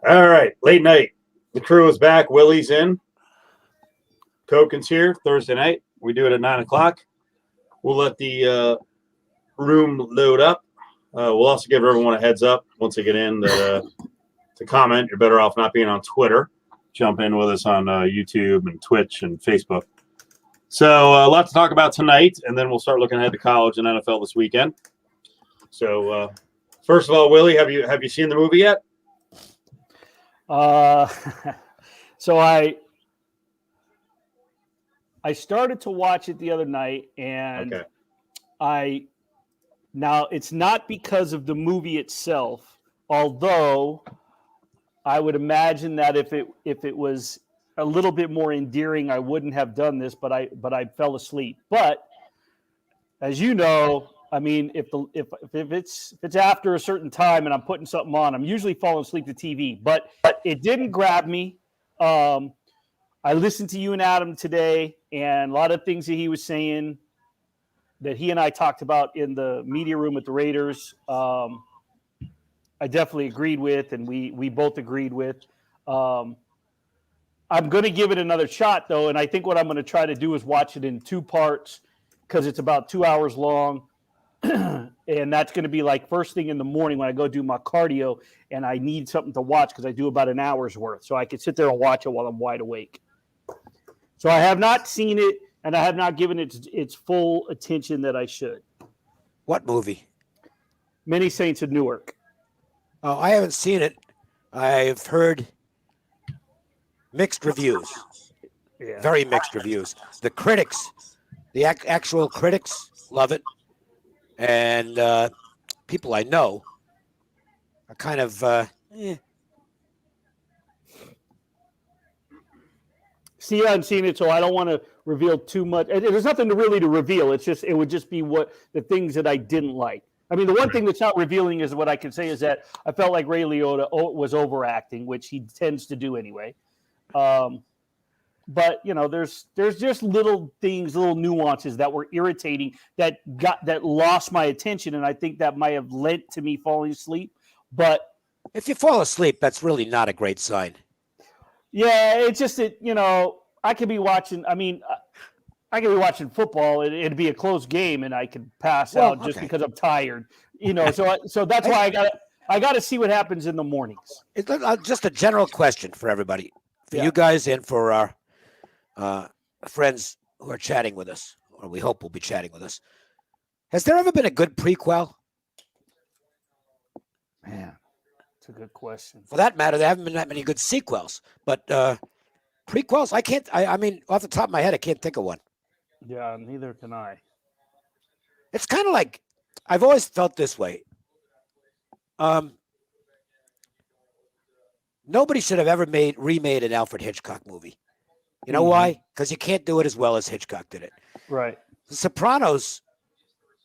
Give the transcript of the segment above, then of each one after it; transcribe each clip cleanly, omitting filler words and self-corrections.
All right, late night. The crew is back. Willie's in. Koken's here Thursday night. We do it at 9 o'clock. We'll let the room load up. We'll also give everyone a heads up once they get in that to comment. You're better off not being on Twitter. Jump in with us on YouTube and Twitch and Facebook. So a lot to talk about tonight, and then we'll start looking ahead to college and NFL this weekend. So first of all, Willie, have you seen the movie yet? So I started to watch it the other night, and okay. Now it's not because of the movie itself, although I would imagine that if it was a little bit more endearing, I wouldn't have done this, but I fell asleep. But as you know, I mean, if it's after a certain time and I'm putting something on, I'm usually falling asleep to TV. But it didn't grab me. I listened to you and Adam today, and a lot of things that he was saying that he and I talked about in the media room at the Raiders, I definitely agreed with, and we both agreed with. I'm going to give it another shot, though, and I think what I'm going to try to do is watch it in two parts because it's about 2 hours long. And that's going to be like first thing in the morning when I go do my cardio and I need something to watch because I do about an hour's worth. So I could sit there and watch it while I'm wide awake. So I have not seen it, and I have not given it its full attention that I should. What movie? Many Saints of Newark. Oh, I haven't seen it. I've heard mixed reviews. Yeah. Very mixed reviews. The critics, the actual critics love it. And people I know are kind of See, I haven't seen it, so I don't want to reveal too much. There's nothing to reveal. It would just be what the things that I didn't like. I mean, the one thing that's not revealing is what I can say is that I felt like Ray Liotta was overacting, which he tends to do anyway. But there's just little things, little nuances that were irritating that lost my attention, and I think that might have led to me falling asleep. But if you fall asleep, that's really not a great sign. Yeah, it's just that I could be watching. I mean, I could be watching football. It'd be a close game, and I could pass out just because I'm tired. So that's why I got to see what happens in the mornings. It's just a general question for everybody, for you guys, and for our friends who are chatting with us, or we hope will be chatting with us. Has there ever been a good prequel? Man, that's a good question. For that matter, there haven't been that many good sequels, but prequels, I mean, off the top of my head, I can't think of one. Yeah, neither can I. It's kind of like, I've always felt this way. Nobody should have ever remade an Alfred Hitchcock movie. You know why? Because you can't do it as well as Hitchcock did it. Right. The Sopranos,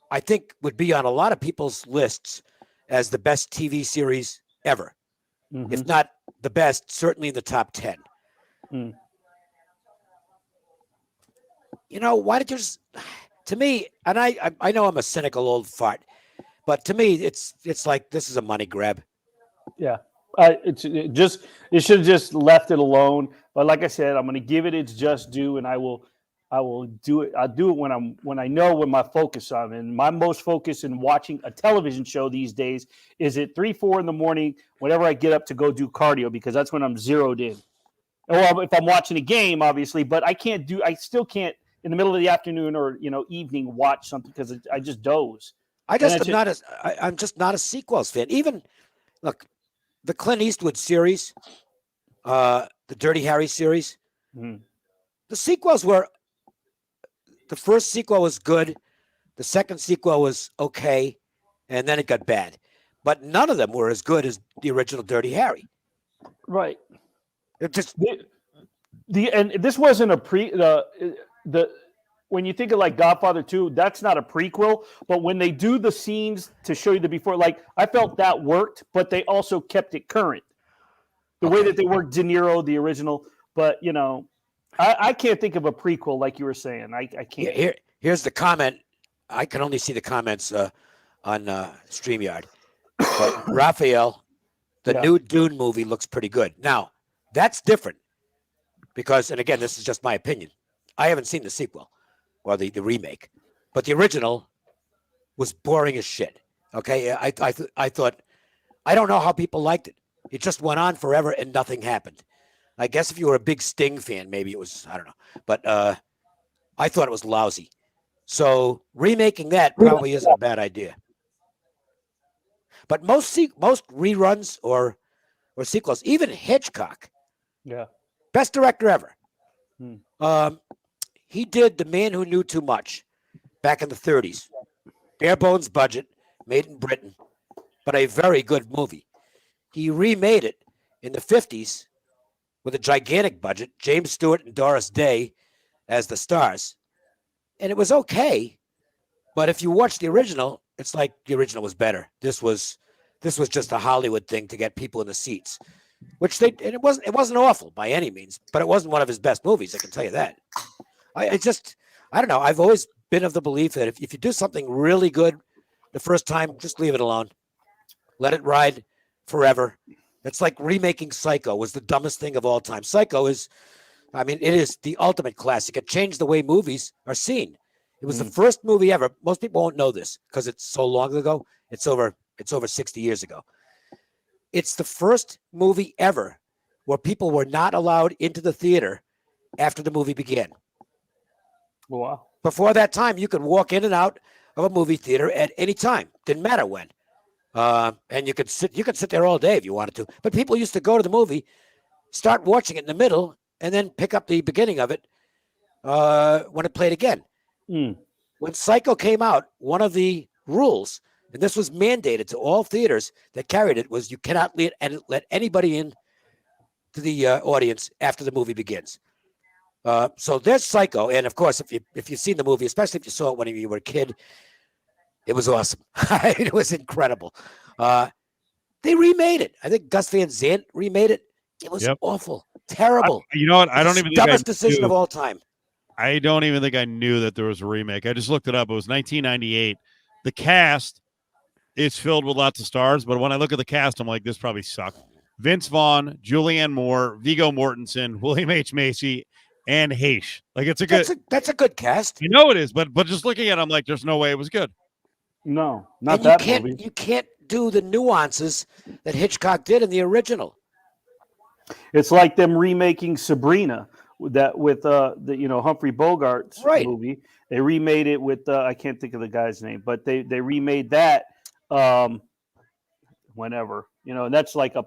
I think, would be on a lot of people's lists as the best TV series ever. Mm-hmm. If not the best, certainly in the top 10. Mm. Why did you just, to me, and I know I'm a cynical old fart, but to me, it's like this is a money grab. Yeah. It should have just left it alone. But like I said, I'm going to give it its just due, and I will do it. I'll do it when I know when my focus on. And my most focus in watching a television show these days is at 3-4 in the morning. Whenever I get up to go do cardio, because that's when I'm zeroed in. Or if I'm watching a game, obviously, but I still can't in the middle of the afternoon or evening watch something because I just doze. I'm just not a sequels fan. Even look. The Clint Eastwood series, the Dirty Harry series, the sequels were, the first sequel was good, the second sequel was okay, and then it got bad. But none of them were as good as the original Dirty Harry. Right. It just and this wasn't when you think of like Godfather 2, that's not a prequel, but when they do the scenes to show you the before, like I felt that worked, but they also kept it current. The way that they worked De Niro, the original, but I can't think of a prequel like you were saying. I can't. Yeah, here's the comment. I can only see the comments on StreamYard. But Raphael, The new Dune movie looks pretty good. Now, that's different because, and again, this is just my opinion. I haven't seen the sequel or the remake, but the original was boring as shit. Okay, I thought, I don't know how people liked it. It just went on forever and nothing happened. I guess if you were a big Sting fan, maybe it was, I don't know. But I thought it was lousy. So remaking that probably isn't a bad idea. But most reruns or sequels, even Hitchcock, best director ever. He did The Man Who Knew Too Much back in the 30s. Bare bones budget, made in Britain, but a very good movie. He remade it in the 50s with a gigantic budget, James Stewart and Doris Day as the stars. And it was okay, but if you watch the original, it's like the original was better. This was just a Hollywood thing to get people in the seats, and it wasn't awful by any means, but it wasn't one of his best movies, I can tell you that. I don't know. I've always been of the belief that if you do something really good the first time, just leave it alone. Let it ride forever. It's like remaking Psycho was the dumbest thing of all time. Psycho it is the ultimate classic. It changed the way movies are seen. It was the first movie ever. Most people won't know this because it's so long ago. It's over 60 years ago. It's the first movie ever where people were not allowed into the theater after the movie began. Wow. Before that time, you could walk in and out of a movie theater at any time. Didn't matter when. And you could sit there all day if you wanted to. But people used to go to the movie, start watching it in the middle, and then pick up the beginning of it when it played again. When Psycho came out, one of the rules, and this was mandated to all theaters that carried it, was you cannot let anybody in to the audience after the movie begins. So there's Psycho, and of course, if you've seen the movie, especially if you saw it when you were a kid, it was awesome. It was incredible. They remade it. I think Gus Van Sant remade it. It was awful, terrible. You know what? I don't even think dumbest decision of all time. I don't even think I knew that there was a remake. I just looked it up. It was 1998. The cast is filled with lots of stars, but when I look at the cast, I'm like, this probably sucked. Vince Vaughn, Julianne Moore, Viggo Mortensen, William H. Macy, and Heish. Like That's a good cast. You know it is, but just looking at it, I'm like, there's no way it was good. No, not that movie. You can't do the nuances that Hitchcock did in the original. It's like them remaking Sabrina with Humphrey Bogart's movie. They remade it with I can't think of the guy's name, but they remade that whenever, and that's like a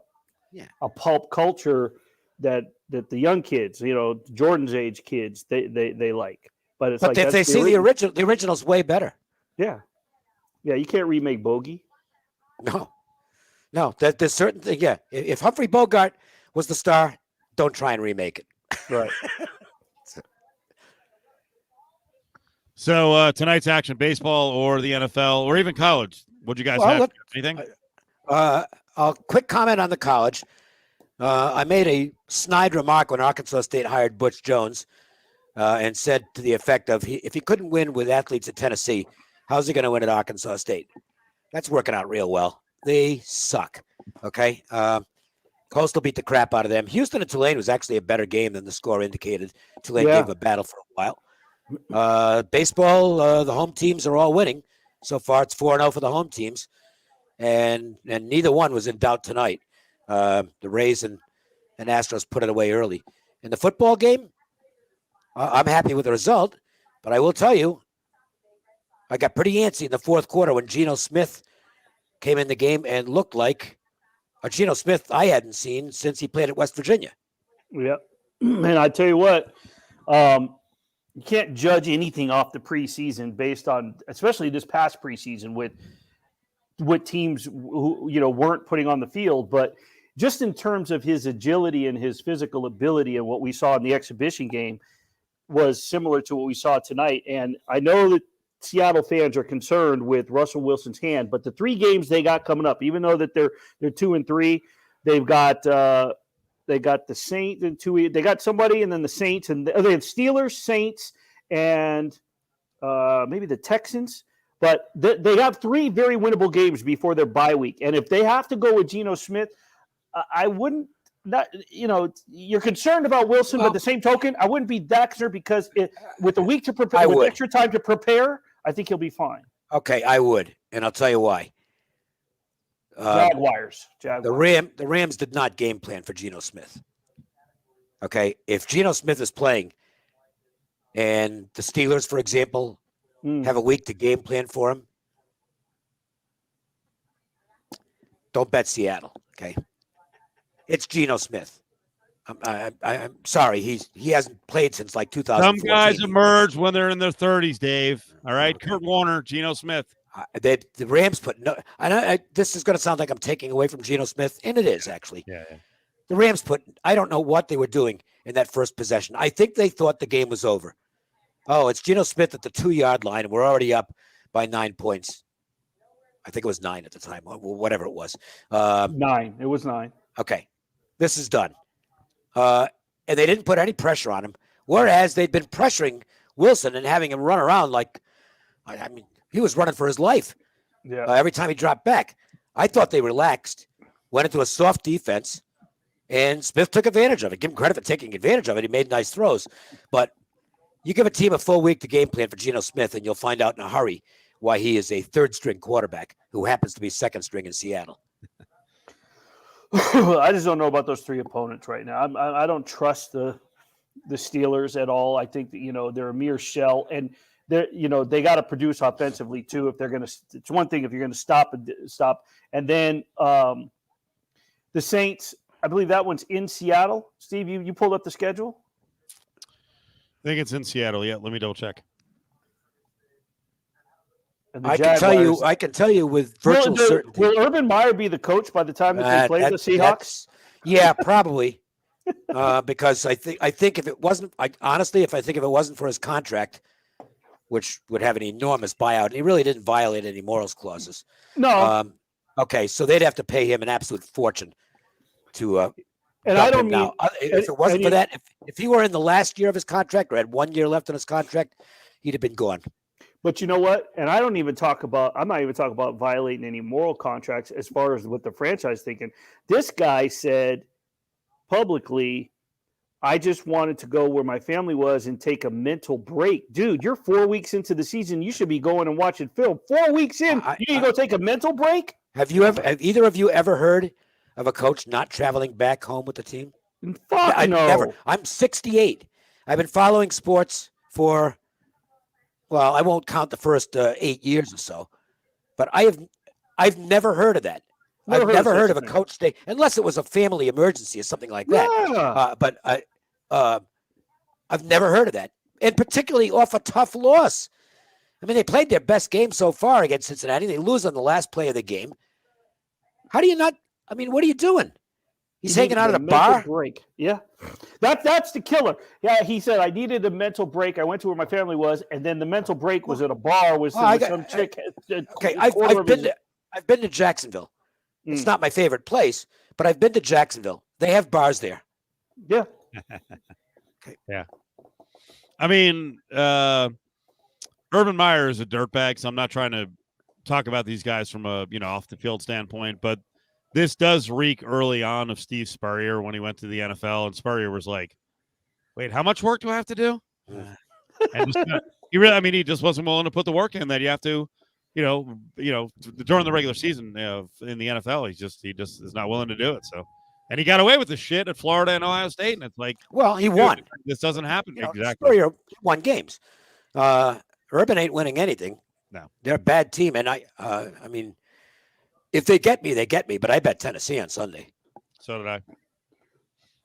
pulp culture that the young kids, Jordan's age kids, they like. But it's if they see the original's way better. Yeah. Yeah, you can't remake Bogey. No, there's certain thing. Yeah, if Humphrey Bogart was the star, don't try and remake it. Right. So tonight's action: baseball or the NFL or even college. What'd you guys have? Anything? A quick comment on the college. I made a snide remark when Arkansas State hired Butch Jones, and said to the effect of, if he couldn't win with athletes at Tennessee, how's he going to win at Arkansas State? That's working out real well. They suck. Okay. Coastal beat the crap out of them. Houston and Tulane was actually a better game than the score indicated. Tulane gave a battle for a while. Baseball, the home teams are all winning. So far, it's 4-0 for the home teams. And neither one was in doubt tonight. The Rays and Astros put it away early. In the football game, I'm happy with the result. But I will tell you, I got pretty antsy in the fourth quarter when Geno Smith came in the game and looked like a Geno Smith I hadn't seen since he played at West Virginia. Yeah. And I tell you what, you can't judge anything off the preseason based on, especially this past preseason with what teams who weren't putting on the field, but just in terms of his agility and his physical ability and what we saw in the exhibition game was similar to what we saw tonight. And I know that Seattle fans are concerned with Russell Wilson's hand, but the 3 games they got coming up, even though that they're 2-3, they've got the Saints and 2. They got somebody, and then the Saints, and they have Steelers, Saints, and maybe the Texans. But they have 3 very winnable games before their bye week, and if they have to go with Geno Smith, I wouldn't. Not, you're concerned about Wilson, but the same token, I wouldn't be that concerned because with a week to prepare, with extra time to prepare, I think he'll be fine. Okay, I would, and I'll tell you why. Jaguars. The Rams did not game plan for Geno Smith. Okay, if Geno Smith is playing, and the Steelers, for example, have a week to game plan for him, don't bet Seattle. Okay. It's Geno Smith. I'm sorry. He hasn't played since like 2014. Some guys emerge when they're in their 30s, Dave. All right. Kurt Warner, Geno Smith. The Rams put no. This is going to sound like I'm taking away from Geno Smith, and it is actually. Yeah. The Rams put. I don't know what they were doing in that first possession. I think they thought the game was over. Oh, it's Geno Smith at the 2-yard line, and we're already up by 9 points. I think it was 9 at the time, whatever it was. 9. It was 9. Okay. This is done. And they didn't put any pressure on him, whereas they'd been pressuring Wilson and having him run around like, I mean, he was running for his life. Yeah. Every time he dropped back. I thought they relaxed, went into a soft defense, and Smith took advantage of it. Give him credit for taking advantage of it. He made nice throws. But you give a team a full week to game plan for Geno Smith, and you'll find out in a hurry why he is a third-string quarterback who happens to be second-string in Seattle. I just don't know about those 3 opponents right now. I don't trust the Steelers at all. I think that, they're a mere shell, and they got to produce offensively too. If they're going to, it's one thing if you're going to stop, and then the Saints. I believe that one's in Seattle. Steve, you pulled up the schedule. I think it's in Seattle. Yeah, let me double check. I can tell you with virtual certainty. Will Urban Meyer be the coach by the time that they play the Seahawks? Yeah, probably. Because I think if it wasn't, if it wasn't for his contract, which would have an enormous buyout, and he really didn't violate any morals clauses. No. Okay, so they'd have to pay him an absolute fortune to. And I don't mean now. If it wasn't for that, if he were in the last year of his contract or had 1 year left on his contract, he'd have been gone. But you know what? And I'm not even talking about violating any moral contracts as far as what the franchise thinking. This guy said publicly, I just wanted to go where my family was and take a mental break. Dude, you're 4 weeks into the season. You should be going and watching film. 4 weeks in, you need to go take a mental break? Have either of you ever heard of a coach not traveling back home with the team? Fuck no. Never. I'm 68. I've been following sports for, well, I won't count the first 8 years or so, but I've never heard of that. I've never heard of a coach stay, unless it was a family emergency or something like that. Yeah. But I've never heard of that, and particularly off a tough loss. I mean, they played their best game so far against Cincinnati. They lose on the last play of the game. How do you not? I mean, what are you doing? He's hanging out at a bar? Break. Yeah. That's the killer. Yeah, he said, I needed a mental break. I went to where my family was, and then the mental break was at a bar with some chick. Okay, I've been to Jacksonville. It's not my favorite place, but I've been to Jacksonville. They have bars there. Yeah. Okay. Yeah. I mean, Urban Meyer is a dirtbag, so I'm not trying to talk about these guys from a off the field standpoint, but this does reek early on of Steve Spurrier when he went to the NFL, and Spurrier was like, "Wait, how much work do I have to do?" And he just wasn't willing to put the work in that you have to, during the regular season in the NFL. He just is not willing to do it. So, and he got away with the shit at Florida and Ohio State, and it's like, well, he won. This doesn't happen exactly. Spurrier won games. Urban ain't winning anything. No, they're a bad team, and I mean, if they get me, they get me. But I bet Tennessee on Sunday. So did I,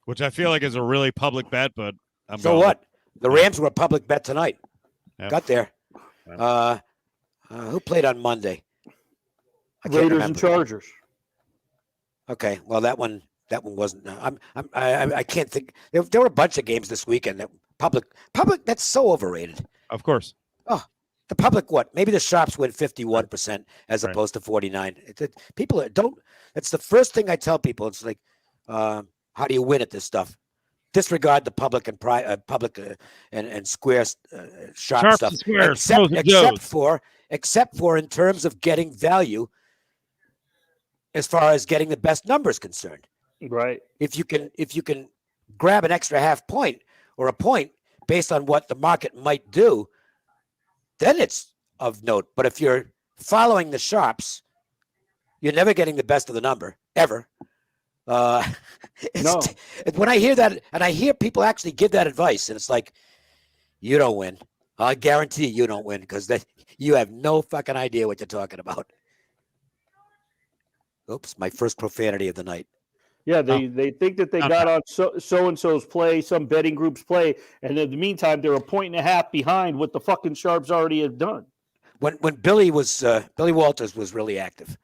which I feel like is a really public bet. But so what? The Rams were a public bet tonight. Yep. Got there. Yep. Who played on Monday? Raiders and Chargers. Okay, well that one wasn't. I can't think. There were a bunch of games this weekend that public. That's so overrated. Of course. Oh, the public. What? Maybe the Sharps win 51% as opposed to 49%. People don't. That's the first thing I tell people. It's like, how do you win at this stuff? Disregard the public and and square sharp stuff. Except for in terms of getting value, as far as getting the best numbers concerned. Right. If you can grab an extra half point or a point based on what the market might do, then it's of note. But if you're following the sharps, you're never getting the best of the number ever. No. When I hear that, and I hear people actually give that advice, and it's like, you don't win. I guarantee you don't win because you have no fucking idea what you're talking about. Oops, my first profanity of the night. Yeah, they think that they got on so and so's play, some betting group's play, and in the meantime, they're a point and a half behind what the fucking sharps already have done. When Billy Walters was really active.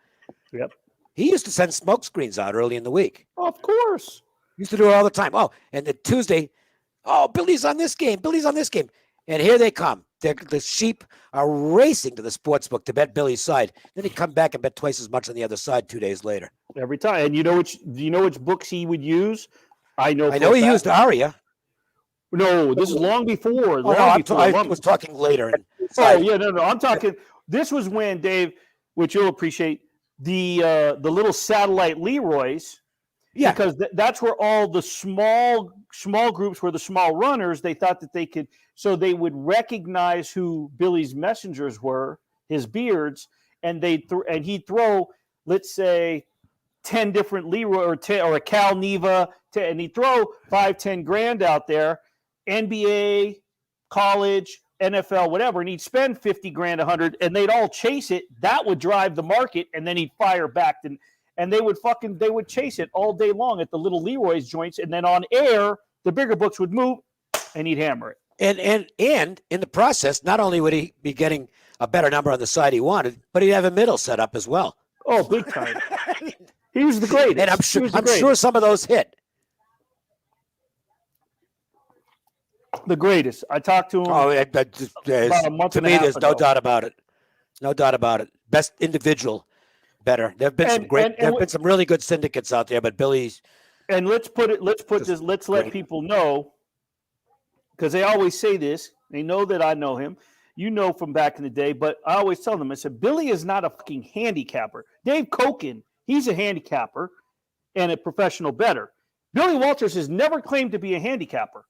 Yep. He used to send smoke screens out early in the week. Of course. He used to do it all the time. Oh, and the Tuesday, Billy's on this game. Billy's on this game. And here they come. The sheep are racing to the sports book to bet Billy's side. Then he'd come back and bet twice as much on the other side 2 days later. Every time. And do you know which books he would use? I know he used Aria. No, this is long before. I was talking later. No. I'm talking. This was when, Dave, which you'll appreciate, the little satellite Leroys. Yeah, because that's where all the small groups were the small runners. They thought that they could, so they would recognize who Billy's messengers were, his beards, and he'd throw, let's say, 10 different Leroy or a Cal Neva, and he'd throw 5-10 grand out there, NBA, college, NFL, whatever, and he'd spend 50 grand, 100, and they'd all chase it. That would drive the market, and then he'd fire back and they would chase it all day long at the little Leroy's joints, and then on air, the bigger books would move, and he'd hammer it. And in the process, not only would he be getting a better number on the side he wanted, but he'd have a middle set up as well. Oh, big time! He was the greatest, and I'm sure some of those hit. The greatest. I talked to him. About a month to me, there's no doubt about it. No doubt about it. Best individual. Better. There have been some really good syndicates out there, but Billy's. And let's let people know, because they always say this. They know that I know him. You know from back in the day, but I always tell them, I said, Billy is not a fucking handicapper. Dave Koken, he's a handicapper and a professional bettor. Billy Walters has never claimed to be a handicapper.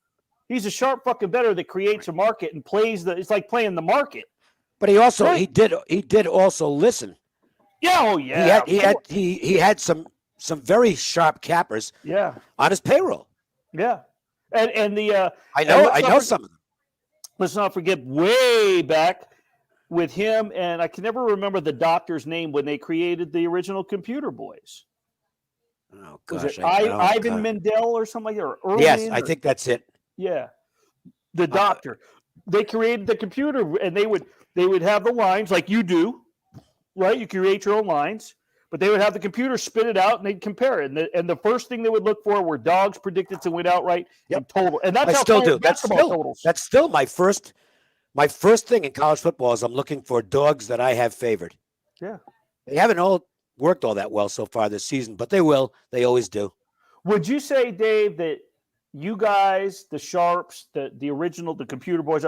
He's a sharp fucking bettor that creates a market and plays it's like playing the market. But he also he did also listen. Yeah, oh yeah. He had some very sharp cappers. Yeah. On his payroll. Yeah, and the I know some of them. Let's not forget way back with him, and I can never remember the doctor's name when they created the original Computer Boys. Oh gosh, was it Ivan Mendel or something like that? Or Erwin, yes, I think that's it. Yeah, the doctor. They created the computer, and they would have the lines like you do. Right, you create your own lines, but they would have the computer spit it out and they'd compare it. And the first thing they would look for were dogs predicted to win outright and total. And that's That's still my first thing in college football is I'm looking for dogs that I have favored. Yeah, they haven't all worked all that well so far this season, but they will. They always do. Would you say, Dave, that you guys, the Sharps, the original, the Computer Boys,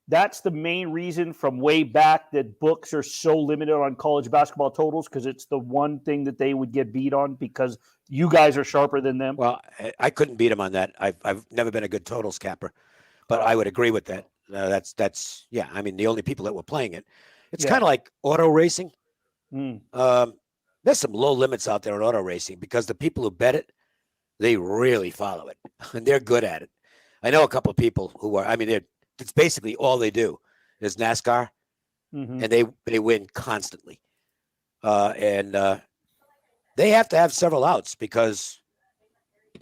that's the main reason from way back that books are so limited on college basketball totals because it's the one thing that they would get beat on because you guys are sharper than them? Well, I couldn't beat them on that. I've never been a good totals capper, but I would agree with that. That's yeah. I mean, the only people that were playing it, it's kind of like auto racing. There's some low limits out there in auto racing because the people who bet it, they really follow it and they're good at it. I know a couple of people who are. I mean, it's basically all they do is NASCAR, and they win constantly. And they have to have several outs because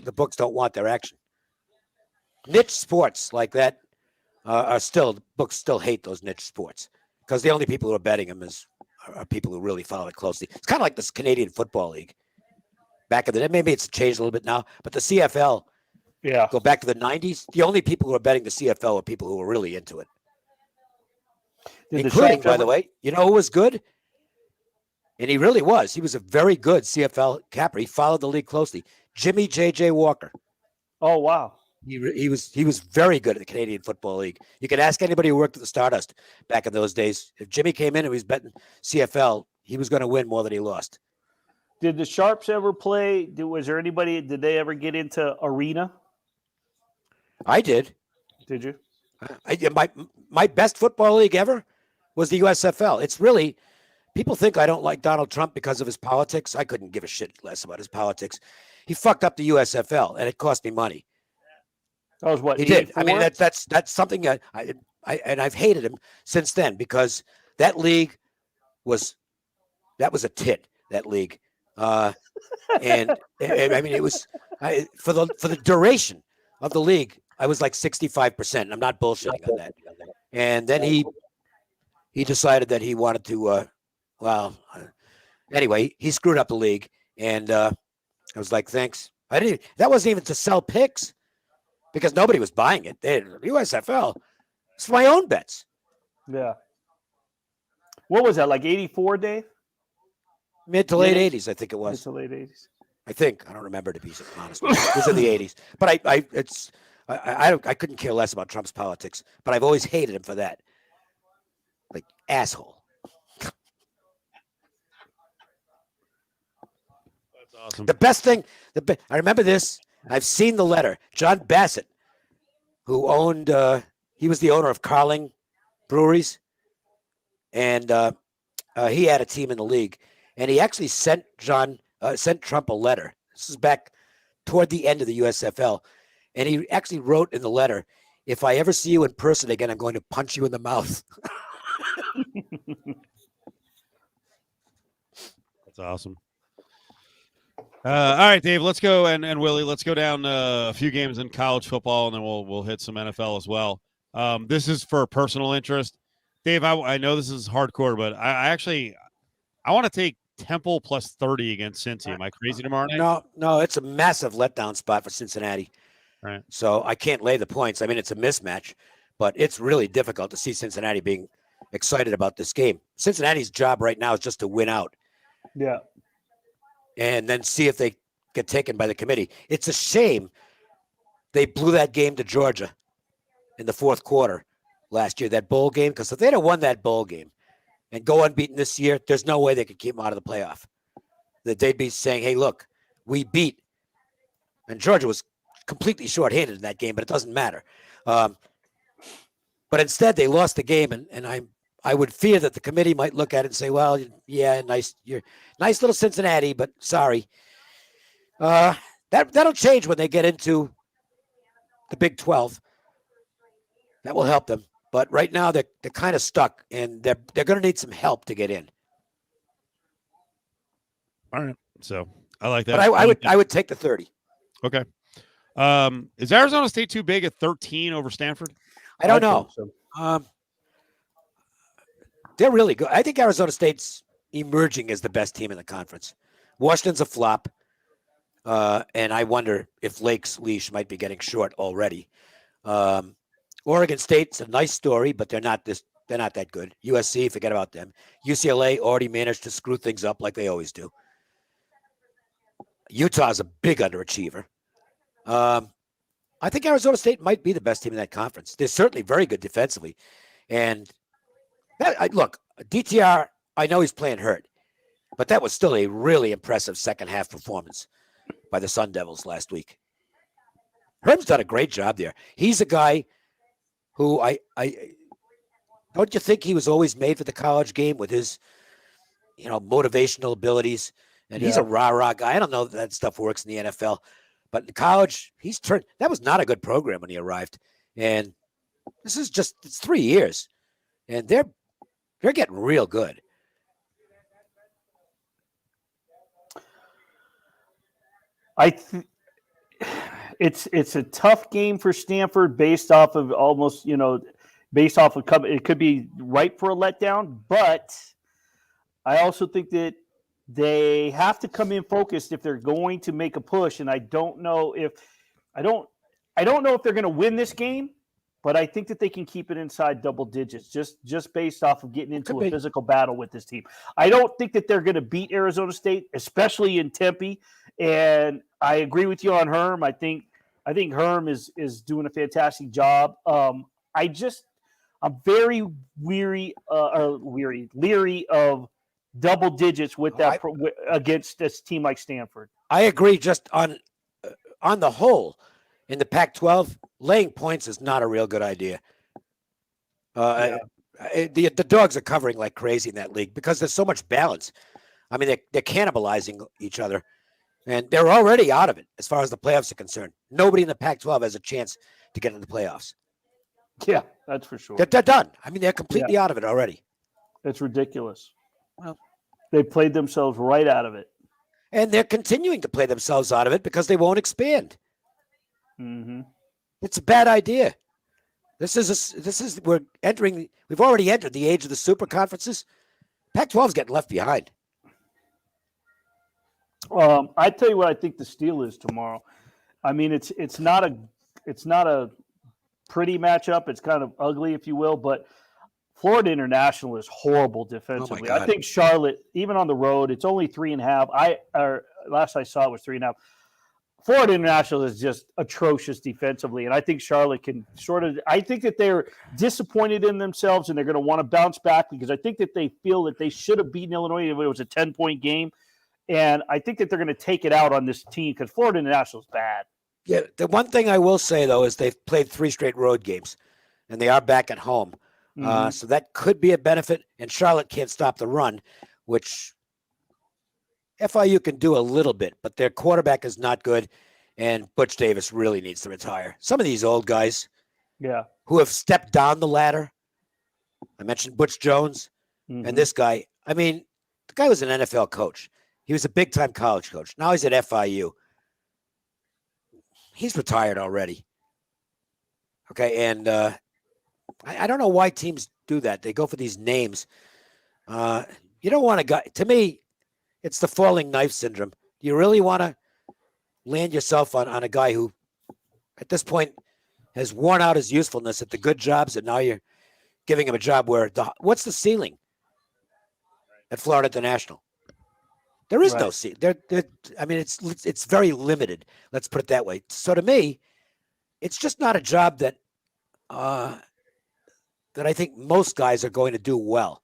the books don't want their action. Niche sports like that books still hate those niche sports because the only people who are betting them are people who really follow it closely. It's kind of like this Canadian Football League. Back in the day, maybe it's changed a little bit now, but the CFL. Yeah. Go back to the 90s. The only people who are betting the CFL are people who are really into it. Including, by the way, you know who was good? And he really was. He was a very good CFL capper. He followed the league closely. Jimmy J.J. Walker. Oh, wow. He was very good at the Canadian Football League. You can ask anybody who worked at the Stardust back in those days. If Jimmy came in and was betting CFL, he was going to win more than he lost. Did the Sharps ever play? Was there anybody? Did they ever get into arena? I did. Did you? My best football league ever was the USFL. It's really, people think I don't like Donald Trump because of his politics. I couldn't give a shit less about his politics. He fucked up the USFL, and it cost me money. That was what he did. 84? I mean, that's something I've hated him since then, because that league was a tit. That league, and I mean, it was for the duration of the league. I was like 65%. I'm not bullshitting on that. And then he decided that he wanted to. Anyway, he screwed up the league, and I was like, thanks. That wasn't even to sell picks, because nobody was buying it. USFL. It's my own bets. Yeah. What was that, like 84, Dave? Mid to late 80s, I think it was. Mid to late 80s. I think. I don't remember, to be honest. It was in the 80s. But I couldn't care less about Trump's politics, but I've always hated him for that. Like, asshole. That's awesome. The best thing, I remember this. I've seen the letter. John Bassett, who owned, he was the owner of Carling Breweries, and he had a team in the league, and he actually sent Trump a letter. This is back toward the end of the USFL, and he actually wrote in the letter, "If I ever see you in person again, I'm going to punch you in the mouth." That's awesome. All right, Dave, let's go, and Willie, let's go down a few games in college football, and then we'll hit some NFL as well. This is for personal interest. Dave, I know this is hardcore, but I want to take Temple plus 30 against Cincy. Am I crazy tomorrow night? No, it's a massive letdown spot for Cincinnati. Right. So I can't lay the points. I mean, it's a mismatch, but it's really difficult to see Cincinnati being excited about this game. Cincinnati's job right now is just to win out. Yeah. And then see if they get taken by the committee. It's a shame they blew that game to Georgia in the fourth quarter last year, that bowl game, because if they'd have won that bowl game and go unbeaten this year, there's no way they could keep them out of the playoff. That they'd be saying, hey, look, we beat. And Georgia was completely shorthanded in that game, but it doesn't matter. But instead, they lost the game, and I would fear that the committee might look at it and say, well, yeah, you're nice little Cincinnati, but sorry. That'll change when they get into the Big 12. That will help them. But right now, they're kind of stuck, and they're going to need some help to get in. All right. So I like that. But I would take the 30. Okay. Is Arizona State too big at 13 over Stanford? I don't know. So. They're really good. I think Arizona State's emerging as the best team in the conference. Washington's a flop. And I wonder if Lake's leash might be getting short already. Oregon State's a nice story, but they're not that good. USC, forget about them. UCLA already managed to screw things up like they always do. Utah's a big underachiever. I think Arizona State might be the best team in that conference. They're certainly very good defensively. And look, DTR, I know he's playing hurt, but that was still a really impressive second half performance by the Sun Devils last week. Herm's done a great job there. He's a guy who I don't you think he was always made for the college game with his, motivational abilities? And he's a rah-rah guy. I don't know if that stuff works in the NFL, but in college, that was not a good program when he arrived. And this is it's 3 years, and they're getting real good. It's a tough game for Stanford based off of it could be ripe for a letdown, but I also think that they have to come in focused if they're going to make a push. And I don't know if they're going to win this game, but I think that they can keep it inside double digits just based off of getting into a physical battle with this team. I don't think that they're going to beat Arizona State, especially in Tempe. And I agree with you on Herm. I think Herm is doing a fantastic job. I'm very leery of double digits with Oh, against this team like Stanford. I agree. Just on the whole, in the Pac-12, laying points is not a real good idea. The dogs are covering like crazy in that league because there's so much balance. I mean, they're cannibalizing each other, and they're already out of it as far as the playoffs are concerned. Nobody in the Pac-12 has a chance to get into the playoffs. Yeah, that's for sure. They're done. I mean, they're completely out of it already. It's ridiculous. Well, they played themselves right out of it. And they're continuing to play themselves out of it because they won't expand. Mm-hmm. It's a bad idea. We've already entered the age of the super conferences. Pac-12 is getting left behind. I tell you what I think the steal is tomorrow. I mean, it's not a pretty matchup. It's kind of ugly, if you will, but Florida International is horrible defensively. I think Charlotte, even on the road, it's only 3.5. Last I saw it was 3.5. Florida International is just atrocious defensively, and I think Charlotte can I think that they're disappointed in themselves, and they're going to want to bounce back because I think that they feel that they should have beaten Illinois if it was a 10-point game, and I think that they're going to take it out on this team because Florida International is bad. Yeah, the one thing I will say, though, is they've played 3 straight road games, and they are back at home. Mm-hmm. So that could be a benefit, and Charlotte can't stop the run, which FIU can do a little bit, but their quarterback is not good, and Butch Davis really needs to retire. Some of these old guys who have stepped down the ladder, I mentioned Butch Jones, and this guy, I mean, the guy was an NFL coach. He was a big-time college coach. Now he's at FIU. He's retired already. Okay, and I don't know why teams do that. They go for these names. You don't want a guy, to me, it's the falling knife syndrome. Do you really want to land yourself on a guy who, at this point, has worn out his usefulness at the good jobs, and now you're giving him a job where what's the ceiling at Florida International? There is no ceiling. I mean, it's very limited. Let's put it that way. So to me, it's just not a job that I think most guys are going to do well.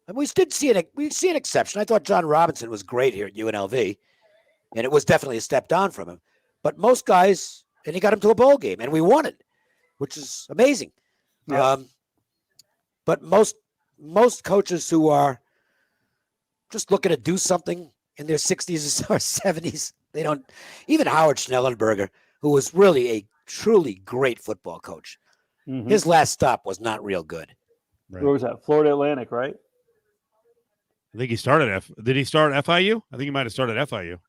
And we see an exception. I thought John Robinson was great here at UNLV, and it was definitely a step down from him. But most guys, and he got him to a bowl game, and we won it, which is amazing. Yeah. But most coaches who are just looking to do something in their 60s or 70s, they don't. Even Howard Schnellenberger, who was really a truly great football coach, his last stop was not real good. Right. Where was that? Florida Atlantic, right? I think he started Did he start FIU? I think he might have started FIU.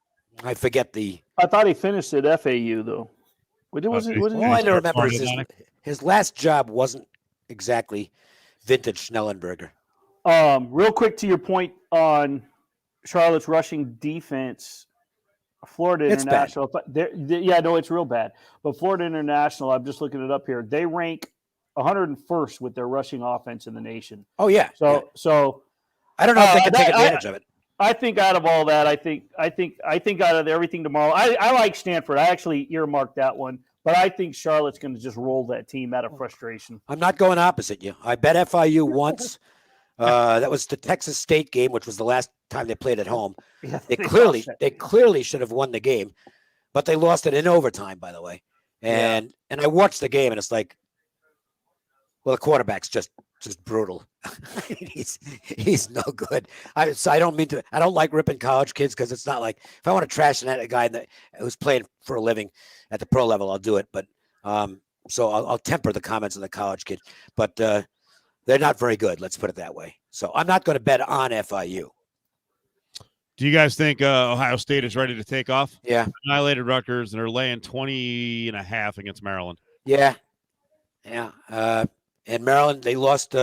I forget I thought he finished at FAU though. I don't remember. His last job wasn't exactly vintage Schnellenberger. Real quick to your point on Charlotte's rushing defense, Florida International. It's real bad. But Florida International, I'm just looking it up here. They rank 101st with their rushing offense in the nation. Oh yeah. So I don't know if they can take advantage of it. I think out of all that, I think out of everything tomorrow, I like Stanford. I actually earmarked that one, but I think Charlotte's going to just roll that team out of frustration. I'm not going opposite you. I bet FIU once. That was the Texas State game, which was the last time they played at home. Yeah, they clearly should have won the game, but they lost it in overtime, by the way. And I watched the game, and it's like, well, the quarterback's just brutal. he's no good. I don't like ripping college kids because it's not like if I want to trash a guy who's playing for a living at the pro level, I'll do it. But so I'll temper the comments on the college kid. But they're not very good. Let's put it that way. So I'm not going to bet on FIU. Do you guys think Ohio State is ready to take off? Yeah. Annihilated Rutgers, and they're laying 20.5 against Maryland. Yeah. Yeah. And Maryland, they lost,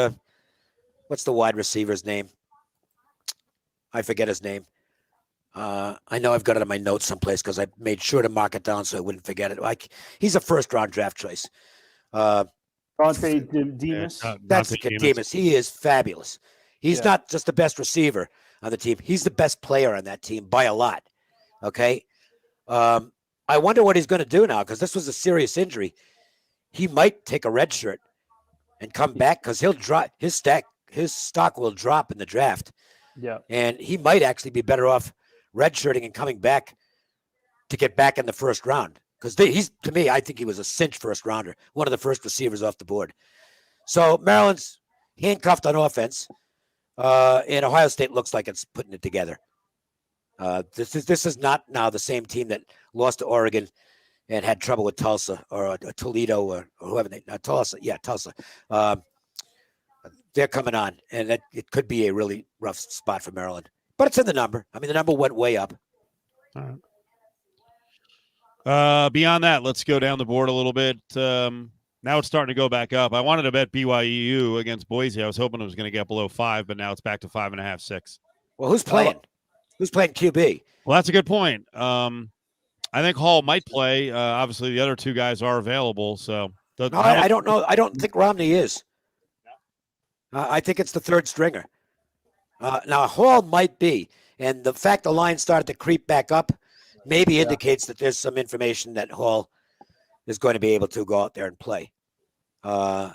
what's the wide receiver's name? I forget his name. I know I've got it in my notes someplace because I made sure to mark it down so I wouldn't forget it. He's a first-round draft choice. Dante Demas. That's the kid, Demas. He is fabulous. He's not just the best receiver on the team. He's the best player on that team by a lot. Okay? I wonder what he's going to do now because this was a serious injury. He might take a red shirt and come back because he'll drop his stock will drop in the draft. Yeah. And he might actually be better off redshirting and coming back to get back in the first round. Because he's, to me, I think he was a cinch first rounder, one of the first receivers off the board. So Maryland's handcuffed on offense, and Ohio State looks like it's putting it together. This is not now the same team that lost to Oregon and had trouble with Tulsa or Toledo or whoever Tulsa. Yeah, Tulsa. They're coming on, and it could be a really rough spot for Maryland. But it's in the number. I mean, the number went way up. All right. Beyond that, let's go down the board a little bit. Now it's starting to go back up. I wanted to bet BYU against Boise. I was hoping it was going to get below 5, but now it's back to 5.5, 6. Well, who's playing? Who's playing QB? Well, that's a good point. I think Hall might play. Obviously, the other two guys are available. So I don't know. I don't think Romney is. I think it's the third stringer. Now, Hall might be. And the fact the line started to creep back up maybe indicates that there's some information that Hall is going to be able to go out there and play. And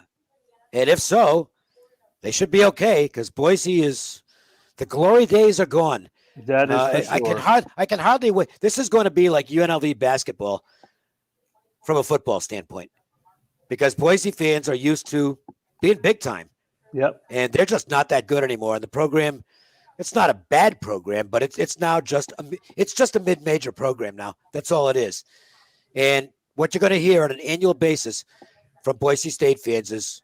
if so, they should be okay because Boise is – the glory days are gone. That is for sure. I can hardly wait. This is going to be like UNLV basketball from a football standpoint because Boise fans are used to being big time. Yep. And they're just not that good anymore. And the program, it's not a bad program, but it's now just a mid-major program now. That's all it is. And what you're going to hear on an annual basis from Boise State fans is,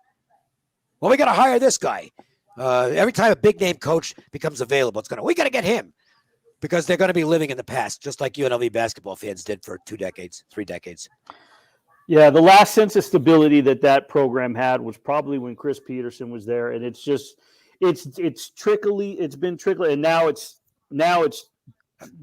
well, we got to hire this guy. Every time a big name coach becomes available, we got to get him because they're going to be living in the past, just like UNLV basketball fans did for 2 decades, 3 decades. Yeah, the last sense of stability that program had was probably when Chris Peterson was there, and it's been trickly, and now it's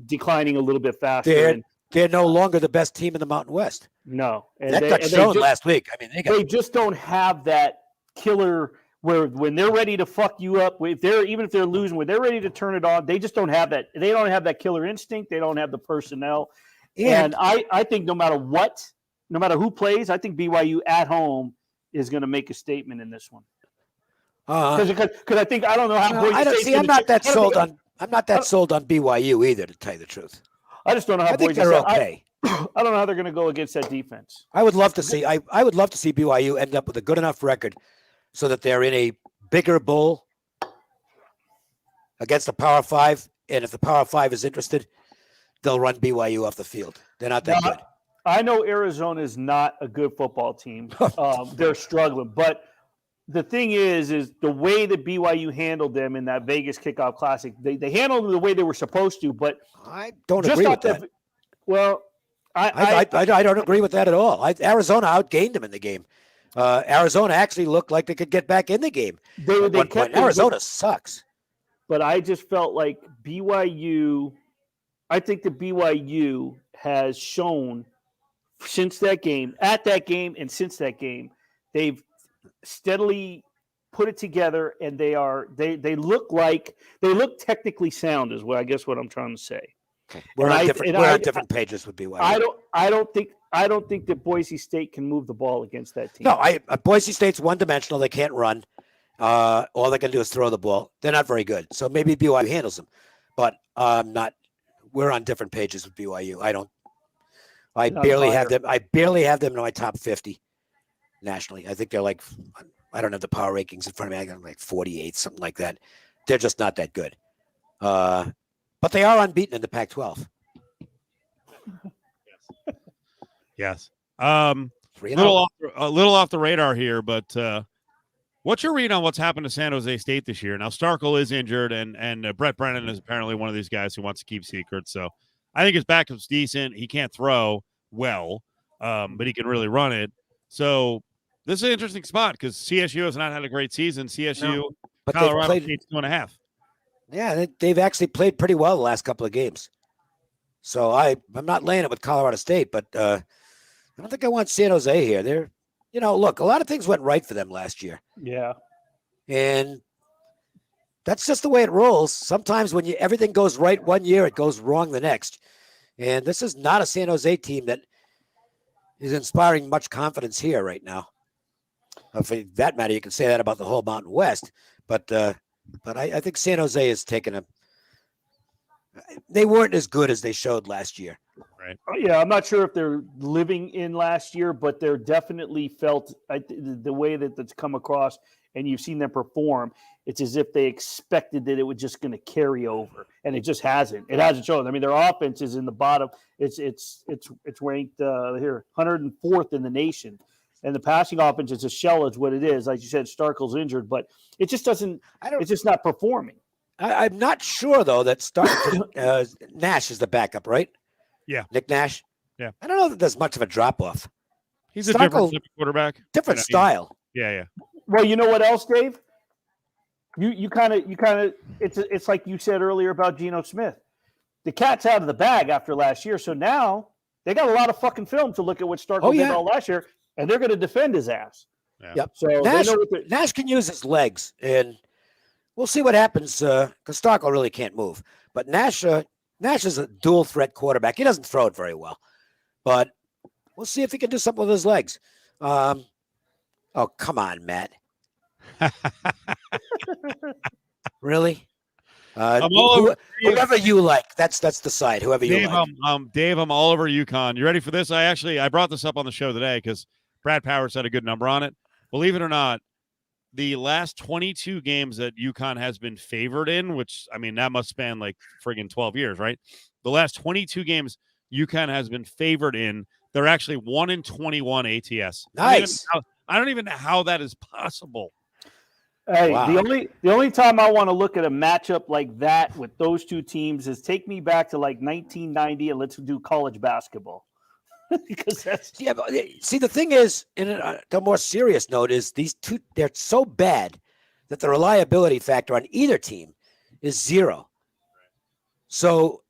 declining a little bit faster. They're no longer the best team in the Mountain West. No, and that got shown last week. I mean, they just don't have that killer where when they're ready to fuck you up, even if they're losing, when they're ready to turn it on, they just don't have that. They don't have that killer instinct. They don't have the personnel. And I think no matter who plays, I think BYU at home is going to make a statement in this one. Because I think I don't know how. I'm not that sold on. I'm not that sold on BYU either, to tell you the truth. I just don't know how. I think they're okay. I don't know how they're going to go against that defense. I would love to see. I would love to see BYU end up with a good enough record so that they're in a bigger bowl against the Power 5. And if the Power 5 is interested, they'll run BYU off the field. They're not that good. I know Arizona is not a good football team. They're struggling. But the thing is the way that BYU handled them in that Vegas Kickoff Classic, they handled them the way they were supposed to. But I don't agree with that. Well, I don't agree with that at all. Arizona outgained them in the game. Arizona actually looked like they could get back in the game. Arizona sucks. But I just felt like BYU – I think that BYU has shown since that game, at that game and since that game, they've steadily put it together, and they look technically sound is what I'm trying to say. Okay. We're on different pages with BYU. I don't think that Boise State can move the ball against that team. No, Boise State's one-dimensional. They can't run. All they can do is throw the ball. They're not very good. So maybe BYU handles them, but not. We're on different pages with BYU. I barely have them in my top 50 nationally. I think they're like, I don't have the power rankings in front of me. I got like 48, something like that. They're just not that good. But they are unbeaten in the Pac-12. Yes. A little off the radar here, but what's your read on what's happened to San Jose State this year? Now, Starkel is injured, and Brett Brennan is apparently one of these guys who wants to keep secrets. So I think his backup's decent. He can't throw well, but he can really run it. So this is an interesting spot because CSU has not had a great season. But Colorado State's 2.5. Yeah, they've actually played pretty well the last couple of games. So I'm not laying it with Colorado State, but I don't think I want San Jose here. Look, a lot of things went right for them last year. Yeah. And that's just the way it rolls. Sometimes when everything goes right one year, it goes wrong the next. And this is not a San Jose team that is inspiring much confidence here right now. For that matter, you can say that about the whole Mountain West. But But I think San Jose has taken a. They weren't as good as they showed last year. Right. Yeah, I'm not sure if they're living in last year, but they're definitely felt the way that it's come across, and you've seen them perform. It's as if they expected that it was just going to carry over, and it just hasn't. It hasn't shown. I mean, their offense is in the bottom. It's ranked here 104th in the nation, and the passing offense is a shell. Is what it is. Like you said, Starkel's injured, but it just doesn't. It's just not performing. I'm not sure though that Nash is the backup, right? Yeah, Nick Nash. Yeah, I don't know that there's much of a drop off. He's a different type of quarterback, different style. Yeah. Well, you know what else, Dave? You kind of it's like you said earlier about Geno Smith. The cat's out of the bag after last year, so now they got a lot of fucking film to look at what Starkel did all last year, and they're going to defend his ass. Yeah. Yep. So Nash can use his legs, and we'll see what happens because Starkel really can't move. But Nash is a dual threat quarterback. He doesn't throw it very well, but we'll see if he can do something with his legs. Oh, come on, Matt. Really? Whoever you like, that's the side. Whoever you like. Dave, I'm all over UConn. You ready for this? I brought this up on the show today because Brad Powers had a good number on it. Believe it or not, the last 22 games that UConn has been favored in, which, I mean, that must span like friggin' 12 years, right? The last 22 games UConn has been favored in, they're actually 1-21 ATS. Nice. I don't even know how that is possible. Hey, wow. The only time I want to look at a matchup like that with those two teams is take me back to like 1990 and let's do college basketball. Because that's but see, the thing is, in a more serious note, is these two, they're so bad that the reliability factor on either team is 0. So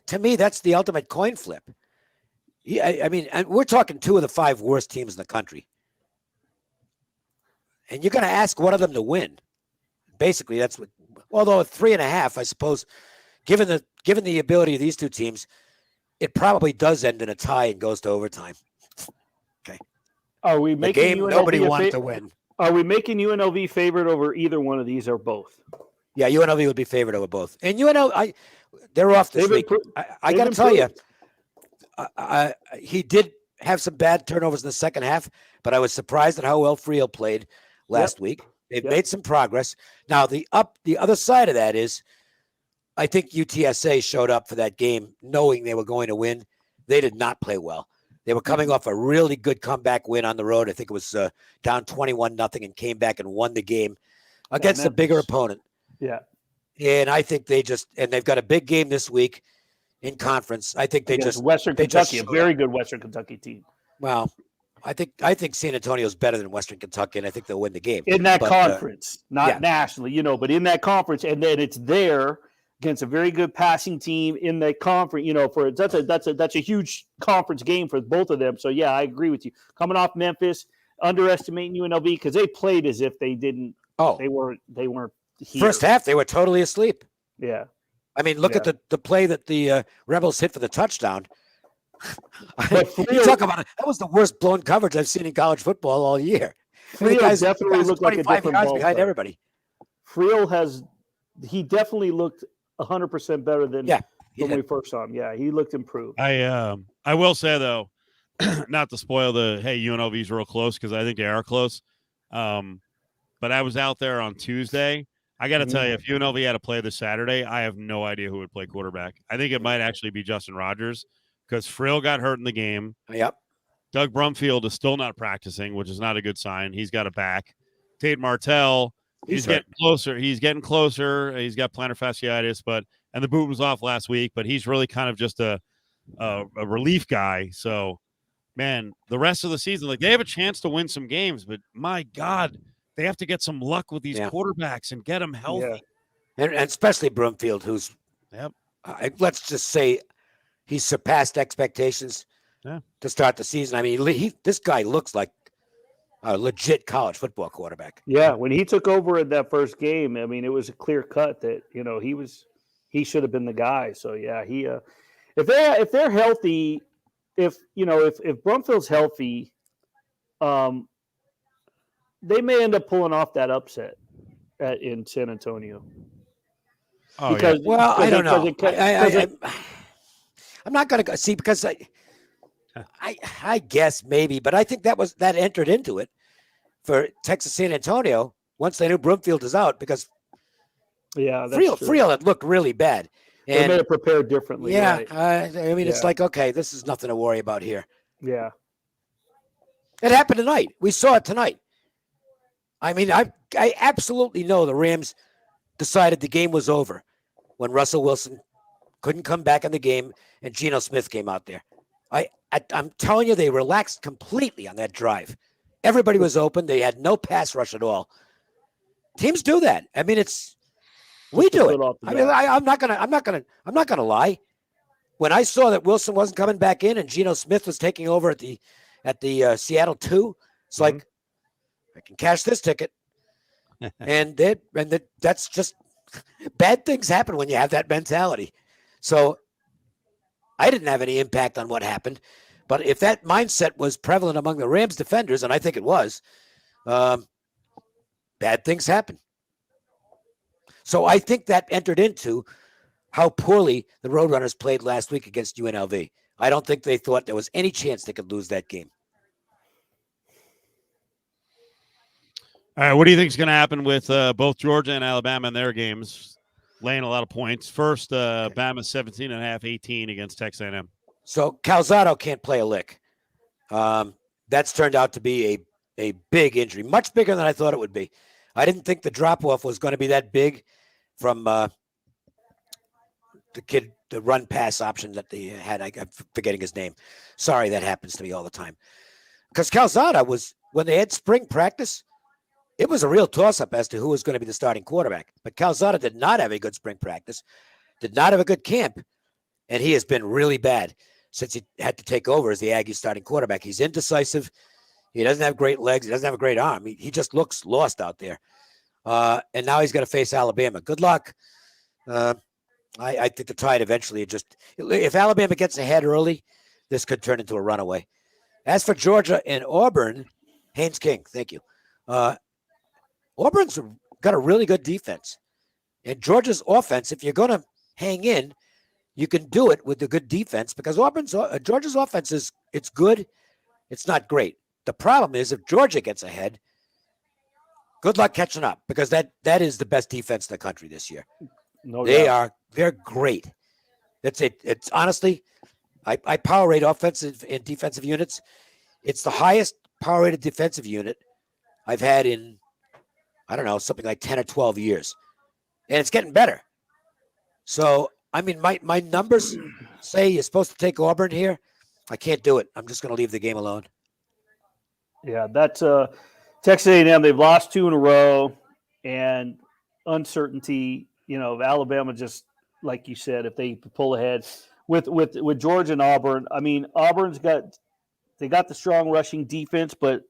to me, that's the ultimate coin flip. Yeah, I mean, we're talking 2 of the 5 worst teams in the country. And you're going to ask one of them to win. Basically, that's what, although 3.5, I suppose, given the ability of these two teams, it probably does end in a tie and goes to overtime. Okay. Are we making UNLV nobody wanted to win? Are we making UNLV favorite over either one of these or both? Yeah, UNLV would be favored over both. And UNLV, they're off this week. I got to tell you, he did have some bad turnovers in the second half, but I was surprised at how well Friel played last week. They've made some progress. Now, the other side of that is, I think UTSA showed up for that game knowing they were going to win. They did not play well. They were coming off a really good comeback win on the road. I think it was down 21-0 and came back and won the game against a bigger opponent. Yeah. And I think they've got a big game this week in conference. I think Western Kentucky, a very good Western Kentucky team. Well, I think San Antonio's better than Western Kentucky, and I think they'll win the game. In that conference, not nationally, but in that conference, and then it's there against a very good passing team in the conference, that's a huge conference game for both of them. So yeah, I agree with you. Coming off Memphis, underestimating UNLV because they played as if they didn't. Oh, they weren't here. First half, they were totally asleep. Yeah, I mean, look at the play that the Rebels hit for the touchdown. You talk about it. That was the worst blown coverage I've seen in college football all year. The guys definitely looked like a different ball behind everybody. Friel he definitely looked 100% better than when we first saw him. Yeah, he looked improved. I will say though, not to spoil UNLV's real close because I think they are close. But I was out there on Tuesday. I got to tell you, if UNLV had to play this Saturday, I have no idea who would play quarterback. I think it might actually be Justin Rogers because Friel got hurt in the game. Yep. Doug Brumfield is still not practicing, which is not a good sign. He's got a back. Tate Martell. He's getting closer. He's getting closer. He's got plantar fasciitis, and the boot was off last week, but he's really kind of just a relief guy. So, man, the rest of the season, they have a chance to win some games, but my God, they have to get some luck with these quarterbacks and get them healthy. Yeah. And especially Brumfield, who's, let's just say he's surpassed expectations to start the season. I mean, this guy looks like a legit college football quarterback. Yeah, when he took over in that first game, I mean, it was a clear cut that he should have been the guy. So yeah, if they're healthy, if Brumfield's healthy, they may end up pulling off that upset. in San Antonio. Oh, Because, Well, I don't know. because I'm not going to see because I guess maybe, but I think that entered into it for Texas San Antonio once they knew Broomfield is out because yeah, that's true. Friel had looked really bad. They And may have prepared differently. yeah, Right? I mean, it's Yeah. like, okay, this is nothing to worry about here. Yeah. It happened tonight. We saw it tonight. I mean, I absolutely know the Rams decided the game was over when Russell Wilson couldn't come back in the game and Geno Smith came out there. I'm telling you, they relaxed completely on that drive. Everybody was open. They had no pass rush at all. Teams do that. I mean, we do it. I mean, I'm not gonna lie. When I saw that Wilson wasn't coming back in and Geno Smith was taking over at the Seattle 2, it's like I can cash this ticket. and that's just bad things happen when you have that mentality. So I didn't have any impact on what happened, but if that mindset was prevalent among the Rams defenders, and I think it was, bad things happen. So I think that entered into how poorly the Roadrunners played last week against UNLV. I don't think they thought there was any chance they could lose that game. All right, what do you think is going to happen with both Georgia and Alabama in their games, laying a lot of points? First, Bama 17.5, 18 against Texas A&M. So Calzado can't play a lick. That's turned out to be a big injury, much bigger than I thought it would be. I didn't think the drop-off was going to be that big from the run-pass option that they had. I'm forgetting his name. Sorry, that happens to me all the time. Because Calzada when they had spring practice, it was a real toss-up as to who was going to be the starting quarterback. But Calzada did not have a good spring practice, did not have a good camp, and he has been really bad since he had to take over as the Aggies starting quarterback. He's indecisive. He doesn't have great legs. He doesn't have a great arm. He just looks lost out there. And now he's going to face Alabama. Good luck. I think the Tide eventually if Alabama gets ahead early, this could turn into a runaway. As for Georgia and Auburn, Haynes King, thank you. Auburn's got a really good defense. And Georgia's offense, if you're going to hang in, you can do it with the good defense because Georgia's offense it's good. It's not great. The problem is if Georgia gets ahead, good luck catching up because that is the best defense in the country this year. No doubt. They're great. That's it. It's honestly, I power rate offensive and defensive units. It's the highest power rated defensive unit I've had in, I don't know, something like 10 or 12 years. And it's getting better. So, I mean, my numbers say you're supposed to take Auburn here. I can't do it. I'm just going to leave the game alone. Yeah, that's Texas A&M. They've lost 2 in a row, and uncertainty. Alabama just like you said, if they pull ahead with Georgia and Auburn. I mean, Auburn's got the strong rushing defense, but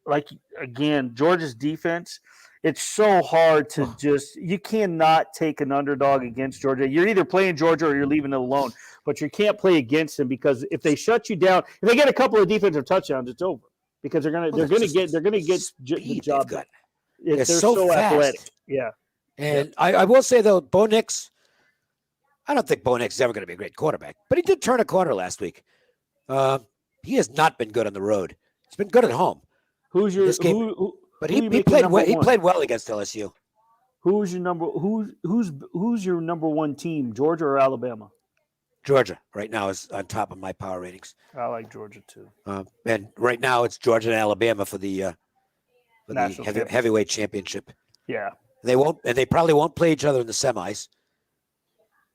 like again, Georgia's defense. It's so hard to you cannot take an underdog against Georgia. You're either playing Georgia or you're leaving it alone. But you can't play against them because if they shut you down, if they get a couple of defensive touchdowns, it's over. Because they're gonna get the job done. They're so athletic. Yeah. And I will say though, Bo Nix, I don't think Bo Nix is ever going to be a great quarterback, but he did turn a corner last week. He has not been good on the road. He's been good at home. Who's your this game? But he played well against LSU. Who's your number one team, Georgia or Alabama? Georgia right now is on top of my power ratings. I like Georgia too. And right now it's Georgia and Alabama for the heavyweight championship. Yeah. They probably won't play each other in the semis.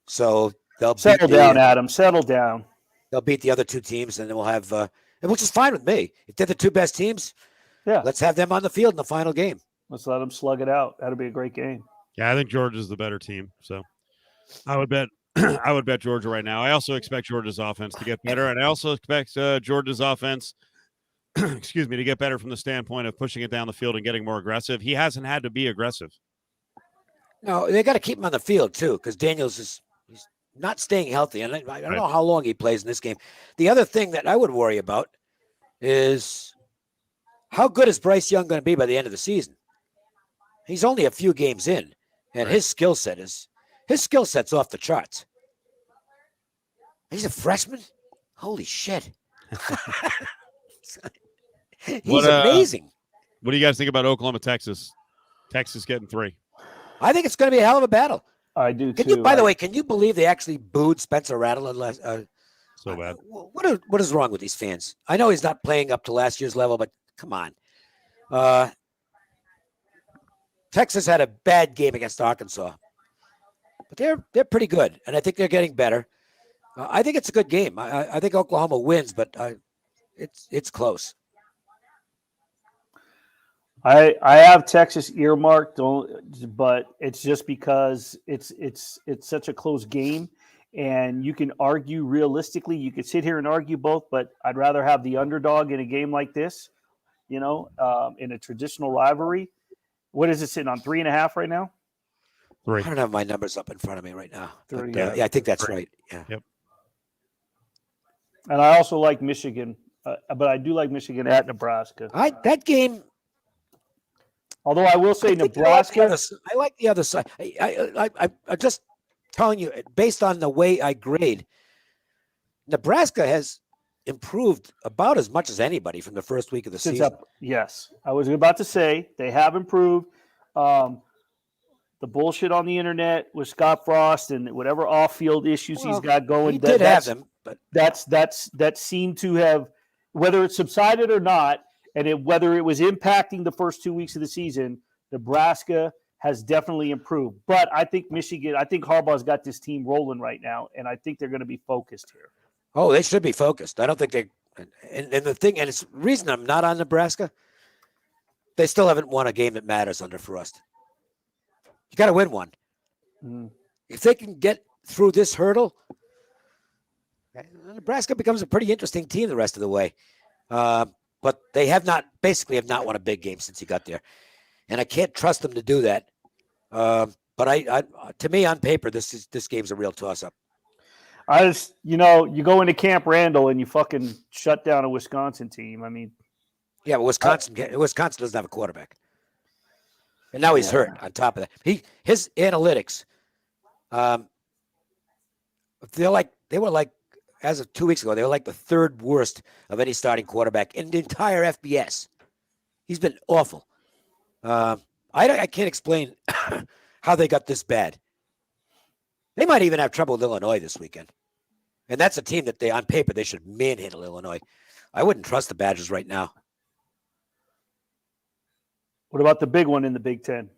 So they'll settle down, Adam. Settle down. They'll beat the other two teams, and then we'll have, which is fine with me. If they're the two best teams, let's have them on the field in the final game. Let's let them slug it out. That'll be a great game. Yeah, I think Georgia's the better team. So I would bet Georgia right now. I also expect Georgia's offense to get better, and I also expect Georgia's offense, to get better from the standpoint of pushing it down the field and getting more aggressive. He hasn't had to be aggressive. No, they got to keep him on the field too, because Daniels he's not staying healthy, and I don't know how long he plays in this game. The other thing that I would worry about is how good is Bryce Young going to be by the end of the season? He's only a few games in, and his skill set's off the charts. He's a freshman. Holy shit! He's amazing. What do you guys think about Oklahoma, Texas? Texas getting 3. I think it's going to be a hell of a battle. I do too. By the way, can you believe they actually booed Spencer Rattler? So bad. What is wrong with these fans? I know he's not playing up to last year's level, but come on. Texas had a bad game against Arkansas, but they're pretty good, and I think they're getting better. I think it's a good game. I think Oklahoma wins, but it's close. I have Texas earmarked, but it's just because it's such a close game, and you can argue realistically. You could sit here and argue both, but I'd rather have the underdog in a game like this. In a traditional rivalry. What is it sitting on 3.5 right now? 3. I don't have my numbers up in front of me right now. But, Yeah. I think that's right. Yeah. Yep. And I also like Michigan, but I do like Michigan at Nebraska. That game. Although I will say Nebraska. I like the other side. I'm just telling you, based on the way I grade, Nebraska has improved about as much as anybody from the first week of the season. Yes. I was about to say they have improved. The bullshit on the internet with Scott Frost and whatever off-field issues he's got going. He did have them, but that seemed to have, whether it subsided or not, and whether it was impacting the first 2 weeks of the season, Nebraska has definitely improved. But I think Harbaugh's got this team rolling right now, and I think they're going to be focused here. Oh, they should be focused. I don't think they. And the thing, and it's the reason I'm not on Nebraska. They still haven't won a game that matters under Frost. You got to win one. If they can get through this hurdle, Nebraska becomes a pretty interesting team the rest of the way. But they have not won a big game since he got there, and I can't trust them to do that. But to me, on paper, this game's a real toss-up. I just, you go into Camp Randall and you fucking shut down a Wisconsin team. I mean, yeah, but Wisconsin doesn't have a quarterback, and now he's hurt. On top of that, his analytics, they were like as of 2 weeks ago, they were like the third worst of any starting quarterback in the entire FBS. He's been awful. I can't explain how they got this bad. They might even have trouble with Illinois this weekend. And that's a team that on paper, they should manhandle Illinois. I wouldn't trust the Badgers right now. What about the big one in the Big Ten?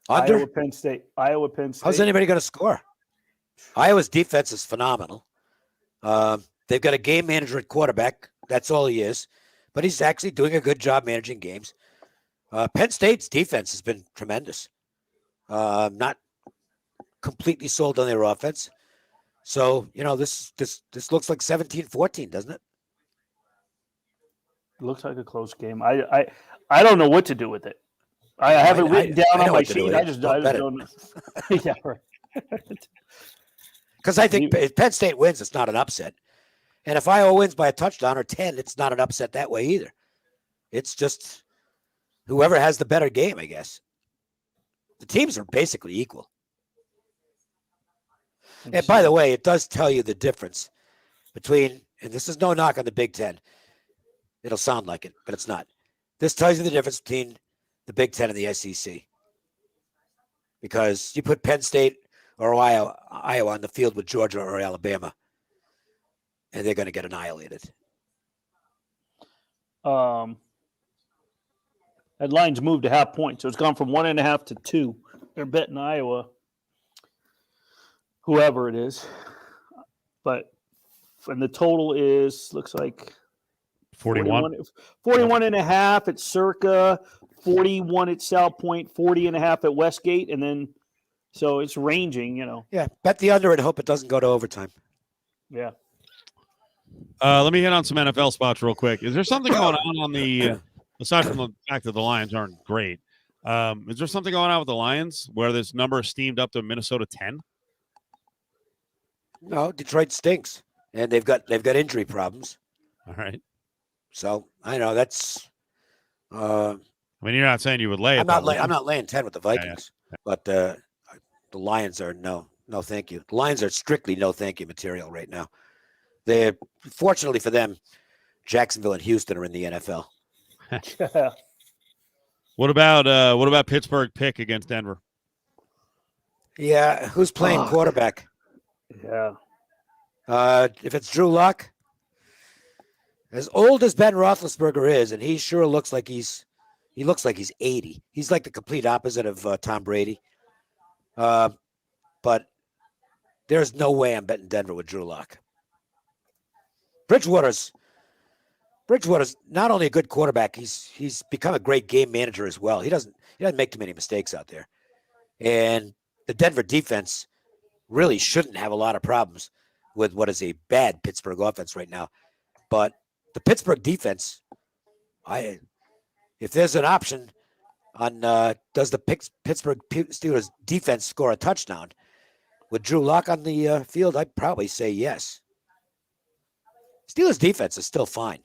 Under? Iowa, Penn State. How's anybody going to score? Iowa's defense is phenomenal. They've got a game manager at quarterback. That's all he is. But he's actually doing a good job managing games. Penn State's defense has been tremendous. Not completely sold on their offense. So, this looks like 17-14, doesn't it? It looks like a close game. I don't know what to do with it. I have it written down on my sheet. I just don't know. Yeah, right. Because I think if Penn State wins, it's not an upset. And if Iowa wins by a touchdown or 10, it's not an upset that way either. It's just whoever has the better game, I guess. The teams are basically equal. And by the way, it does tell you the difference between, and this is no knock on the Big Ten. It'll sound like it, but it's not. This tells you the difference between the Big Ten and the SEC. Because you put Penn State or Iowa on the field with Georgia or Alabama, and they're going to get annihilated. That line's moved to half point, so it's gone from 1.5 to 2. They're betting Iowa, whoever it is. And the total looks like 41. 41.5 at Circa, 41 at South Point, 40.5 at Westgate, and then so it's ranging, Yeah, bet the under and hope it doesn't go to overtime. Yeah. Let me hit on some NFL spots real quick. Is there something going on the aside from the fact that the Lions aren't great? Is there something going on with the Lions where this number is steamed up to Minnesota 10? No, Detroit stinks, and they've got injury problems. All right. So I know that's. How I mean, you're not saying you would lay it. I'm not laying 10 with the Vikings, but the Lions are no, thank you. The Lions are strictly no, thank you material right now. They're fortunately for them, Jacksonville and Houston are in the NFL. What about Pittsburgh pick against Denver? Yeah, who's playing quarterback? Yeah. If it's Drew Lock, as old as Ben Roethlisberger is, and he sure looks like he's 80. He's like the complete opposite of Tom Brady. But there's no way I'm betting Denver with Drew Lock. Bridgewater's not only a good quarterback, he's become a great game manager as well. He doesn't make too many mistakes out there. And the Denver defense really shouldn't have a lot of problems with what is a bad Pittsburgh offense right now. But the Pittsburgh defense, if there's an option on does the Pittsburgh Steelers defense score a touchdown with Drew Lock on the field, I'd probably say yes. Steelers defense is still fine.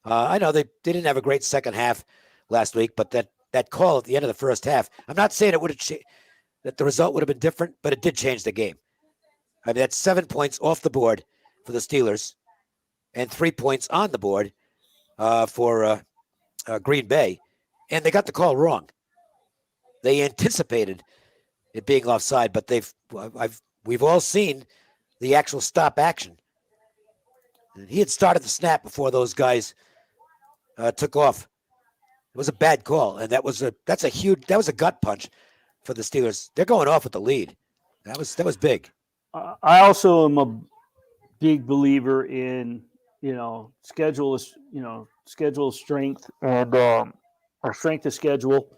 I know they didn't have a great second half last week, but that call at the end of the first half, I'm not saying it would have that the result would have been different, but it did change the game. I mean, that's 7 points off the board for the Steelers and 3 points on the board for Green Bay, and they got the call wrong. They anticipated it being offside, but we've all seen the actual stop action. And he had started the snap before those guys took off. It was a bad call, and that was a gut punch for the Steelers. They're going off with the lead. That was big. I also am a big believer in schedule strength and our strength of schedule.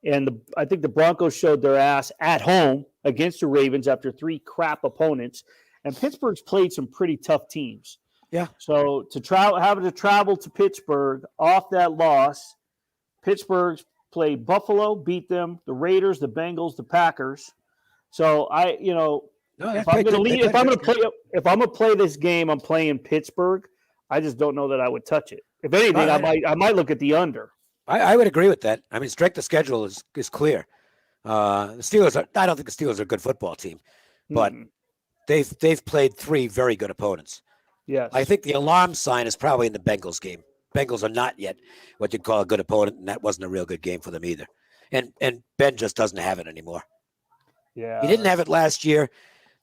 And I think the Broncos showed their ass at home against the Ravens after 3 crap opponents. And Pittsburgh's played some pretty tough teams. Yeah. So having to travel to Pittsburgh off that loss, Pittsburgh's played Buffalo, beat them, the Raiders, the Bengals, the Packers. So if I'm going to play this game, I'm playing Pittsburgh. I just don't know that I would touch it. If anything, I might look at the under. I would agree with that. I mean, strength of schedule is clear. The Steelers I don't think the Steelers are a good football team, but they've played 3 very good opponents. Yes. I think the alarm sign is probably in the Bengals game. Bengals are not yet what you'd call a good opponent, and that wasn't a real good game for them either. And Ben just doesn't have it anymore. Yeah. He didn't have it last year.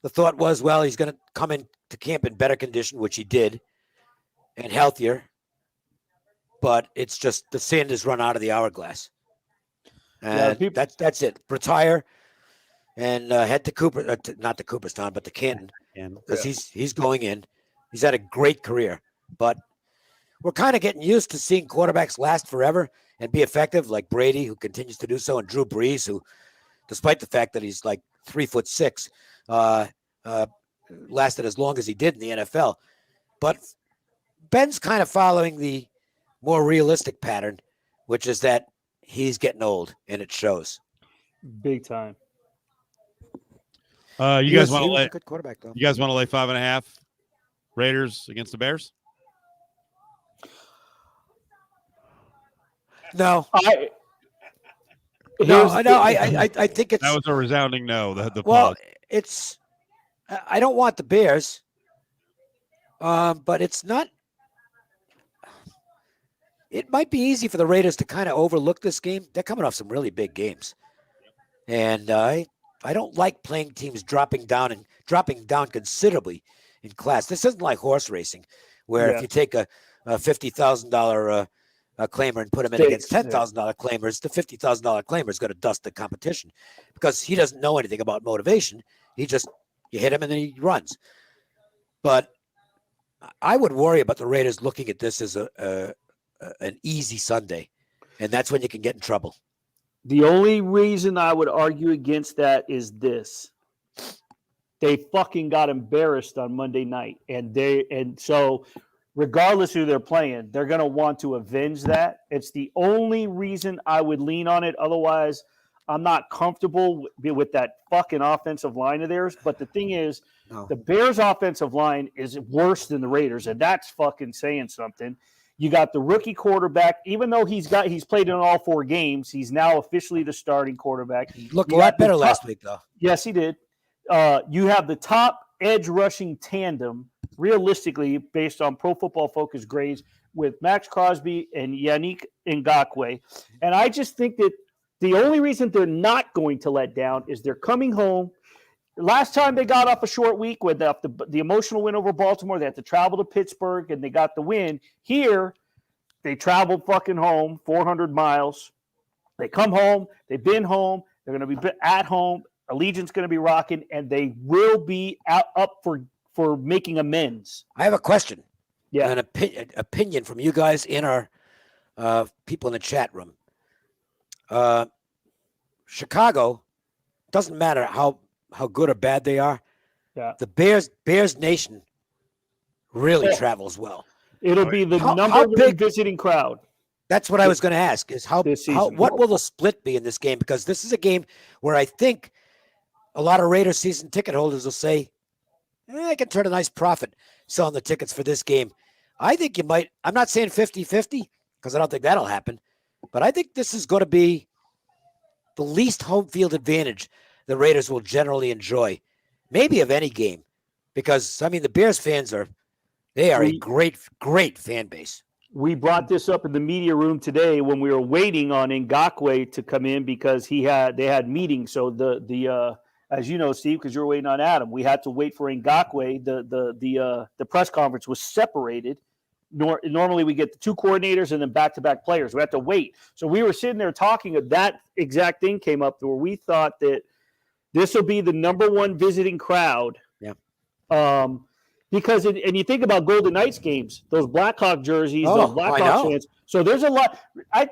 The thought was, well, he's going to come into camp in better condition, which he did, and healthier. But it's just the sand has run out of the hourglass. And that's it. Retire and head to Cooper, not to Cooperstown, but to Canton, because he's going in. He's had a great career, but we're kind of getting used to seeing quarterbacks last forever and be effective, like Brady, who continues to do so, and Drew Brees, who, despite the fact that he's like 3'6", lasted as long as he did in the NFL. But Ben's kind of following the more realistic pattern, which is that he's getting old, and it shows. Big time. You guys want to lay? Good quarterback, though. You guys want to lay 5.5 Raiders against the Bears? No. I think it's. That was a resounding no. The well, it's. I don't want the Bears, but it's not. It might be easy for the Raiders to kind of overlook this game. They're coming off some really big games, and I don't like playing teams dropping down considerably in class. This isn't like horse racing, where if you take a $50,000 claimer and put him in against $10,000 claimers, the $50,000 claimer is going to dust the competition because he doesn't know anything about motivation. You hit him and then he runs. But I would worry about the Raiders looking at this as an easy Sunday, and that's when you can get in trouble. The only reason I would argue against that is this. They fucking got embarrassed on Monday night. And so regardless who they're playing, they're going to want to avenge that. It's the only reason I would lean on it. Otherwise, I'm not comfortable with that fucking offensive line of theirs. But the thing is, the Bears' offensive line is worse than the Raiders, and that's fucking saying something. You got the rookie quarterback, even though he's played in all 4 games, he's now officially the starting quarterback. He looked a lot better last week, though. Yes, he did. You have the top edge rushing tandem, realistically, based on Pro Football Focus grades, with Max Crosby and Yannick Ngakoue. And I just think that the only reason they're not going to let down is they're coming home. Last time they got off a short week with the emotional win over Baltimore, they had to travel to Pittsburgh, and they got the win. Here, they traveled fucking home, 400 miles. They come home. They've been home. They're going to be at home. Allegiant's going to be rocking, and they will be up for making amends. I have a question. Yeah. An opinion from you guys in our people in the chat room. Chicago, doesn't matter how good or bad they are. Yeah. The Bears Nation really travels well. It'll be the number one visiting crowd. That's what I was going to ask, is what will the split be in this game? Because this is a game where I think a lot of Raiders season ticket holders will say, I can turn a nice profit selling the tickets for this game. I think you might. I'm not saying 50-50 because I don't think that'll happen. But I think this is going to be the least home field advantage the Raiders will generally enjoy, maybe of any game. Because, I mean, the Bears fans are a great, great fan base. We brought this up in the media room today when we were waiting on Ngakoue to come in because they had meetings. So the as you know, Steve, because you're waiting on Adam, we had to wait for Ngakoue. The press conference was separated. Normally we get the 2 coordinators and then back-to-back players. We had to wait. So we were sitting there talking, that exact thing came up where we thought that this will be the number one visiting crowd. Yeah. Because and you think about Golden Knights games, those Blackhawk jerseys, those Blackhawk fans. So there's a lot.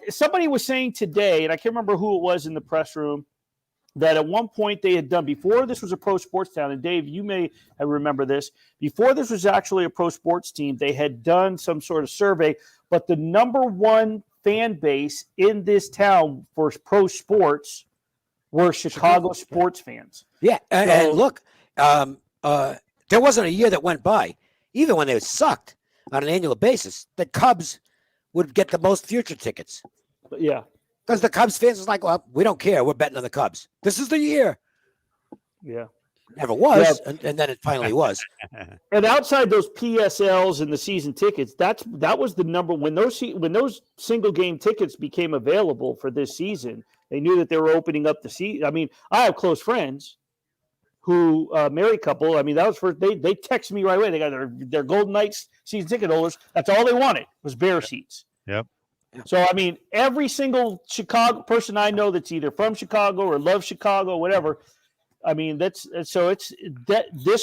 Somebody was saying today, and I can't remember who it was in the press room, that at one point they had done, before this was a pro sports town, and Dave, you may remember this, before this was actually a pro sports team, they had done some sort of survey, but the number one fan base in this town for pro sports were Chicago sports fans. Yeah, and look, there wasn't a year that went by, even when they sucked on an annual basis, the Cubs would get the most future tickets. Yeah. Because the Cubs fans was like, well, we don't care. We're betting on the Cubs. This is the year. Yeah. Never was, and then it finally was. And outside those PSLs and the season tickets, that was the number when those single game tickets became available for this season. They knew that they were opening up the season. I mean, I have close friends who married couple. I mean, that was first. They text me right away. They got their Golden Knights season ticket holders. That's all they wanted was Bear seats. Yep. So, I mean, every single Chicago person I know that's either from Chicago or loves Chicago or whatever, I mean, this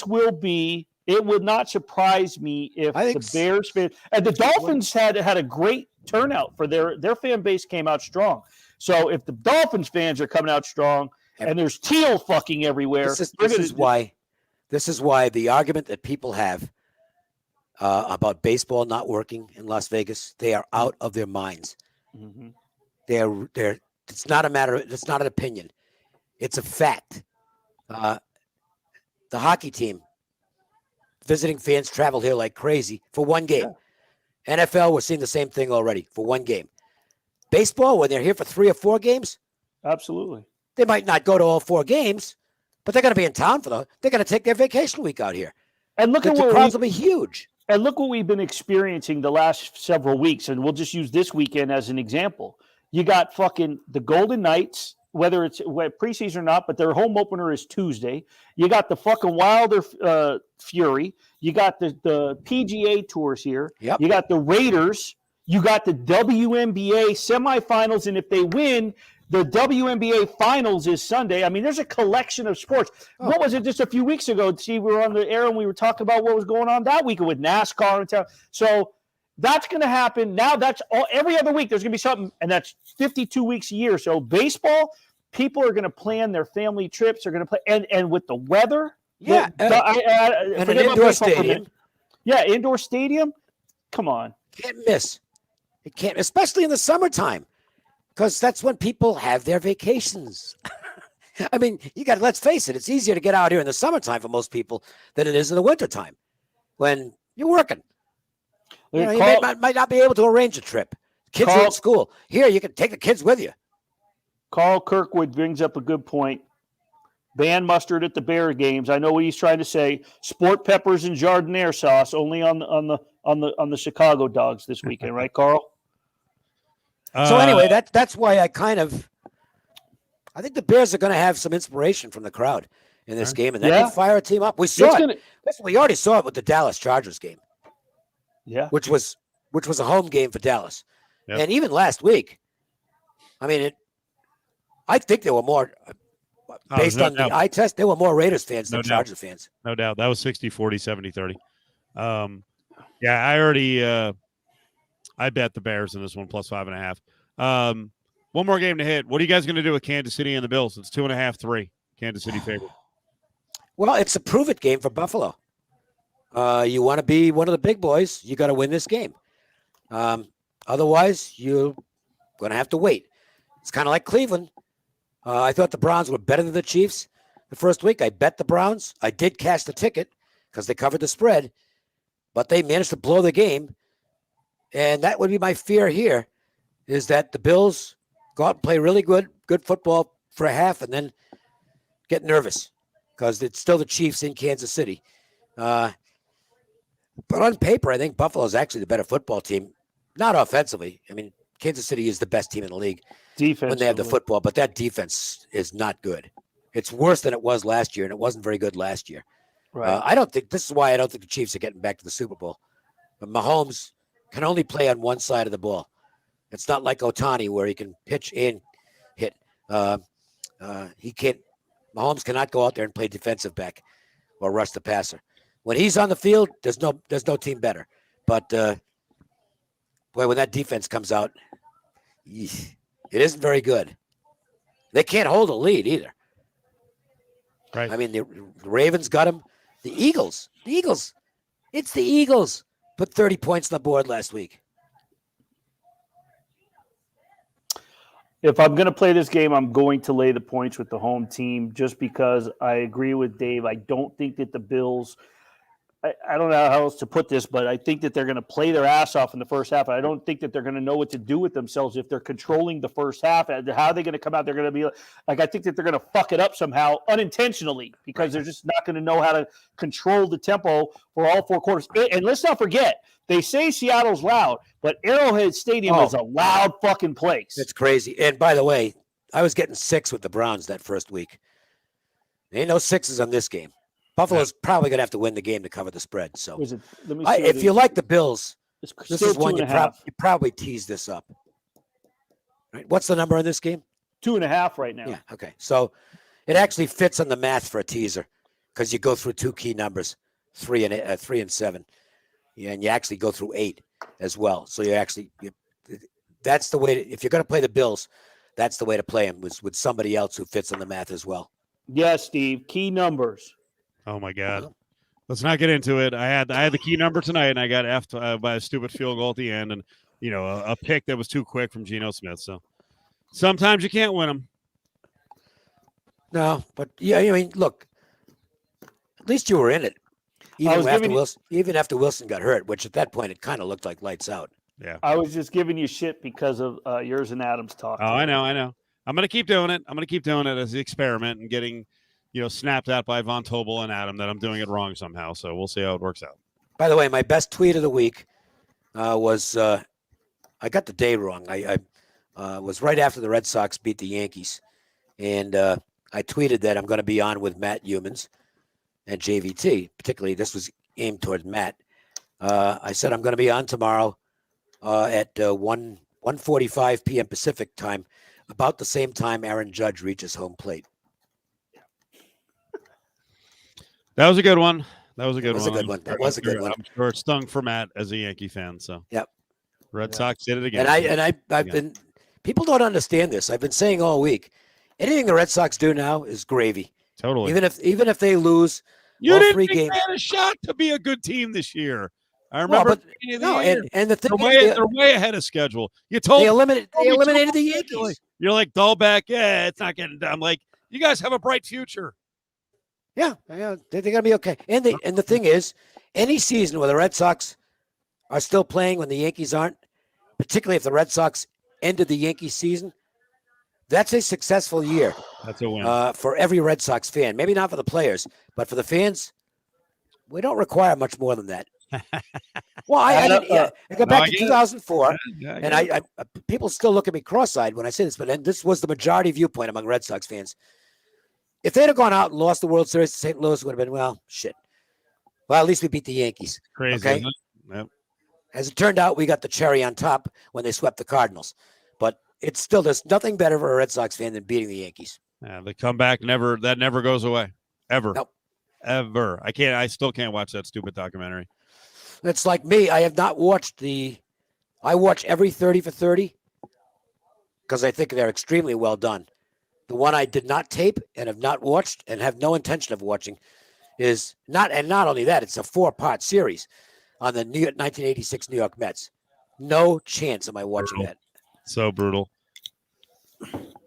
will be, it would not surprise me if the Bears fan, and the Dolphins had a great turnout for their fan base came out strong. So if the Dolphins fans are coming out strong and there's teal fucking everywhere. This is why the argument that people have about baseball not working in Las Vegas, they are out of their minds. Mm-hmm. They're it's not a matter. It's not an opinion. It's a fact. The hockey team, visiting fans travel here like crazy for one game. Yeah. NFL, we're seeing the same thing already for one game. Baseball, when they're here for 3 or 4 games, absolutely. They might not go to all 4 games, but they're going to be in town they're going to take their vacation week out here. And look at the crowds will be huge. And look what we've been experiencing the last several weeks, and we'll just use this weekend as an example. You got fucking the Golden Knights, whether it's preseason or not, but their home opener is Tuesday. You got the fucking Wilder Fury. You got the PGA Tours here. Yep. You got the Raiders. You got the WNBA semifinals, and if they win, the WNBA finals is Sunday. I mean, there's a collection of sports. Oh. What was it just a few weeks ago? Steve, we were on the air and we were talking about what was going on that weekend with NASCAR and stuff. So that's going to happen. Now that's every other week there's going to be something, and that's 52 weeks a year. So baseball, people are going to plan their family trips. They're going to play, and with the weather. Yeah. And an indoor stadium. Yeah, indoor stadium. Come on. Can't miss. It can't, especially in the summertime. Because that's when people have their vacations. I mean, let's face it, it's easier to get out here in the summertime for most people than it is in the wintertime when you're working. You know, you might not be able to arrange a trip. Kids are in school. Here, you can take the kids with you. Carl Kirkwood brings up a good point. Ban mustard at the Bear games. I know what he's trying to say. Sport peppers and jardiniere sauce only on the Chicago Dogs this weekend, right, Carl? So anyway, that's why I think the Bears are going to have some inspiration from the crowd in this game, and that can fire a team up. We saw it. Listen, we already saw it with the Dallas Chargers game. Yeah, which was a home game for Dallas, Yep. and even last week, I mean, I think there were more based on the eye test. There were more Raiders fans than Chargers fans. No doubt. That was 60-40, 70-30. Yeah, I already I bet the Bears in this one plus 5.5. One more game to hit. What are you guys going to do with Kansas City and the Bills? It's 2.5, 3. Kansas City favorite. Well, it's a prove it game for Buffalo. You want to be one of the big boys, you got to win this game. Otherwise, you're going to have to wait. It's kind of like Cleveland. I thought the Browns were better than the Chiefs the first week. I bet the Browns. I did cash the ticket because they covered the spread, but they managed to blow the game. And that would be my fear here, is that the Bills go out and play really good football for a half and then get nervous because it's still the Chiefs in Kansas City. But on paper, I think Buffalo is actually the better football team. Not offensively. I mean, Kansas City is the best team in the league when they have the football, but that defense is not good. It's worse than it was last year, and it wasn't very good last year. Right. This is why I don't think the Chiefs are getting back to the Super Bowl. But Mahomes can only play on one side of the ball. It's not like Ohtani where he can pitch and hit. He can't. Mahomes cannot go out there and play defensive back or rush the passer. When he's on the field, there's no team better. But boy, when that defense comes out, it isn't very good. They can't hold a lead either. Right. I mean, the Ravens got him. The Eagles. It's the Eagles. Put 30 points on the board last week. If I'm going to play this game, I'm going to lay the points with the home team just because I agree with Dave. I don't think that the Bills – I don't know how else to put this, but I think that they're going to play their ass off in the first half. I don't think that they're going to know what to do with themselves if they're controlling the first half. How are they going to come out? They're going to be like, I think that they're going to fuck it up somehow unintentionally because they're just not going to know how to control the tempo for all four quarters. And let's not forget, they say Seattle's loud, but Arrowhead Stadium is a loud fucking place. It's crazy. And by the way, I was getting 6 with the Browns that first week. There ain't no 6s on this game. Buffalo's probably going to have to win the game to cover the spread. So if you like the Bills, this is one you probably tease this up. Right? What's the number on this game? 2.5 right now. Yeah, okay. So it actually fits on the math for a teaser because you go through 2 key numbers, 3 and 7. Yeah, and you actually go through 8 as well. So that's the way if you're going to play the Bills, that's the way to play them with somebody else who fits on the math as well. Yes, Steve. Key numbers. Oh my God! Let's not get into it. I had the key number tonight, and I got effed by a stupid field goal at the end, and a pick that was too quick from Geno Smith. So sometimes you can't win them. No, but yeah, I mean, look, at least you were in it, even after Wilson got hurt, which at that point it kind of looked like lights out. Yeah, I was just giving you shit because of yours and Adam's talk. Oh, I know. I'm gonna keep doing it. I'm gonna keep doing it as the experiment and getting. Snapped at by Von Tobel and Adam that I'm doing it wrong somehow. So we'll see how it works out. By the way, my best tweet of the week was I got the day wrong. I was right after the Red Sox beat the Yankees. And I tweeted that I'm going to be on with Matt Humans and JVT. Particularly, this was aimed toward Matt. I said I'm going to be on tomorrow at 1:45 p.m. Pacific time, about the same time Aaron Judge reaches home plate. That was a good one. That was a good one. I'm sure it stung for Matt as a Yankee fan. So yep. Red Sox did it again. I've been. People don't understand this. I've been saying all week. Anything the Red Sox do now is gravy. Totally. Even if they lose, you didn't 3 think games. They had a shot to be a good team this year. I remember. And the thing they're way ahead of schedule. You told they eliminated the Yankees. You're like Dahlbeck. Yeah, it's not getting done. Like you guys have a bright future. Yeah, they're going to be okay. And the thing is, any season where the Red Sox are still playing when the Yankees aren't, particularly if the Red Sox ended the Yankee season, that's a successful year. That's a win. For every Red Sox fan. Maybe not for the players, but for the fans, we don't require much more than that. Well, I go back to 2004, and I people still look at me cross-eyed when I say this, but this was the majority viewpoint among Red Sox fans. If they'd have gone out and lost the World Series to St. Louis, it would have been, well, shit. Well, at least we beat the Yankees. Crazy. Okay? Isn't it? Yep. As it turned out, we got the cherry on top when they swept the Cardinals. But it's still, there's nothing better for a Red Sox fan than beating the Yankees. Yeah, the comeback never goes away. Ever. Nope. Ever. I still can't watch that stupid documentary. It's like me. I have not watched I watch every 30 for 30 because I think they're extremely well done. The one I did not tape and have not watched and have no intention of watching is not only that, it's a 4-part series on the 1986 New York Mets. No chance am I watching that. So brutal.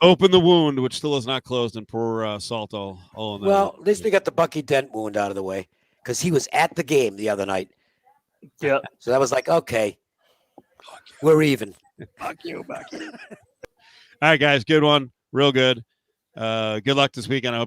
Open the wound, which still is not closed, and pour salt all in there. Well, at least we got the Bucky Dent wound out of the way because he was at the game the other night. Yeah. So that was like, okay, we're even. Fuck you, Bucky. All right, guys. Good one. Real good. Good luck this weekend. I hope you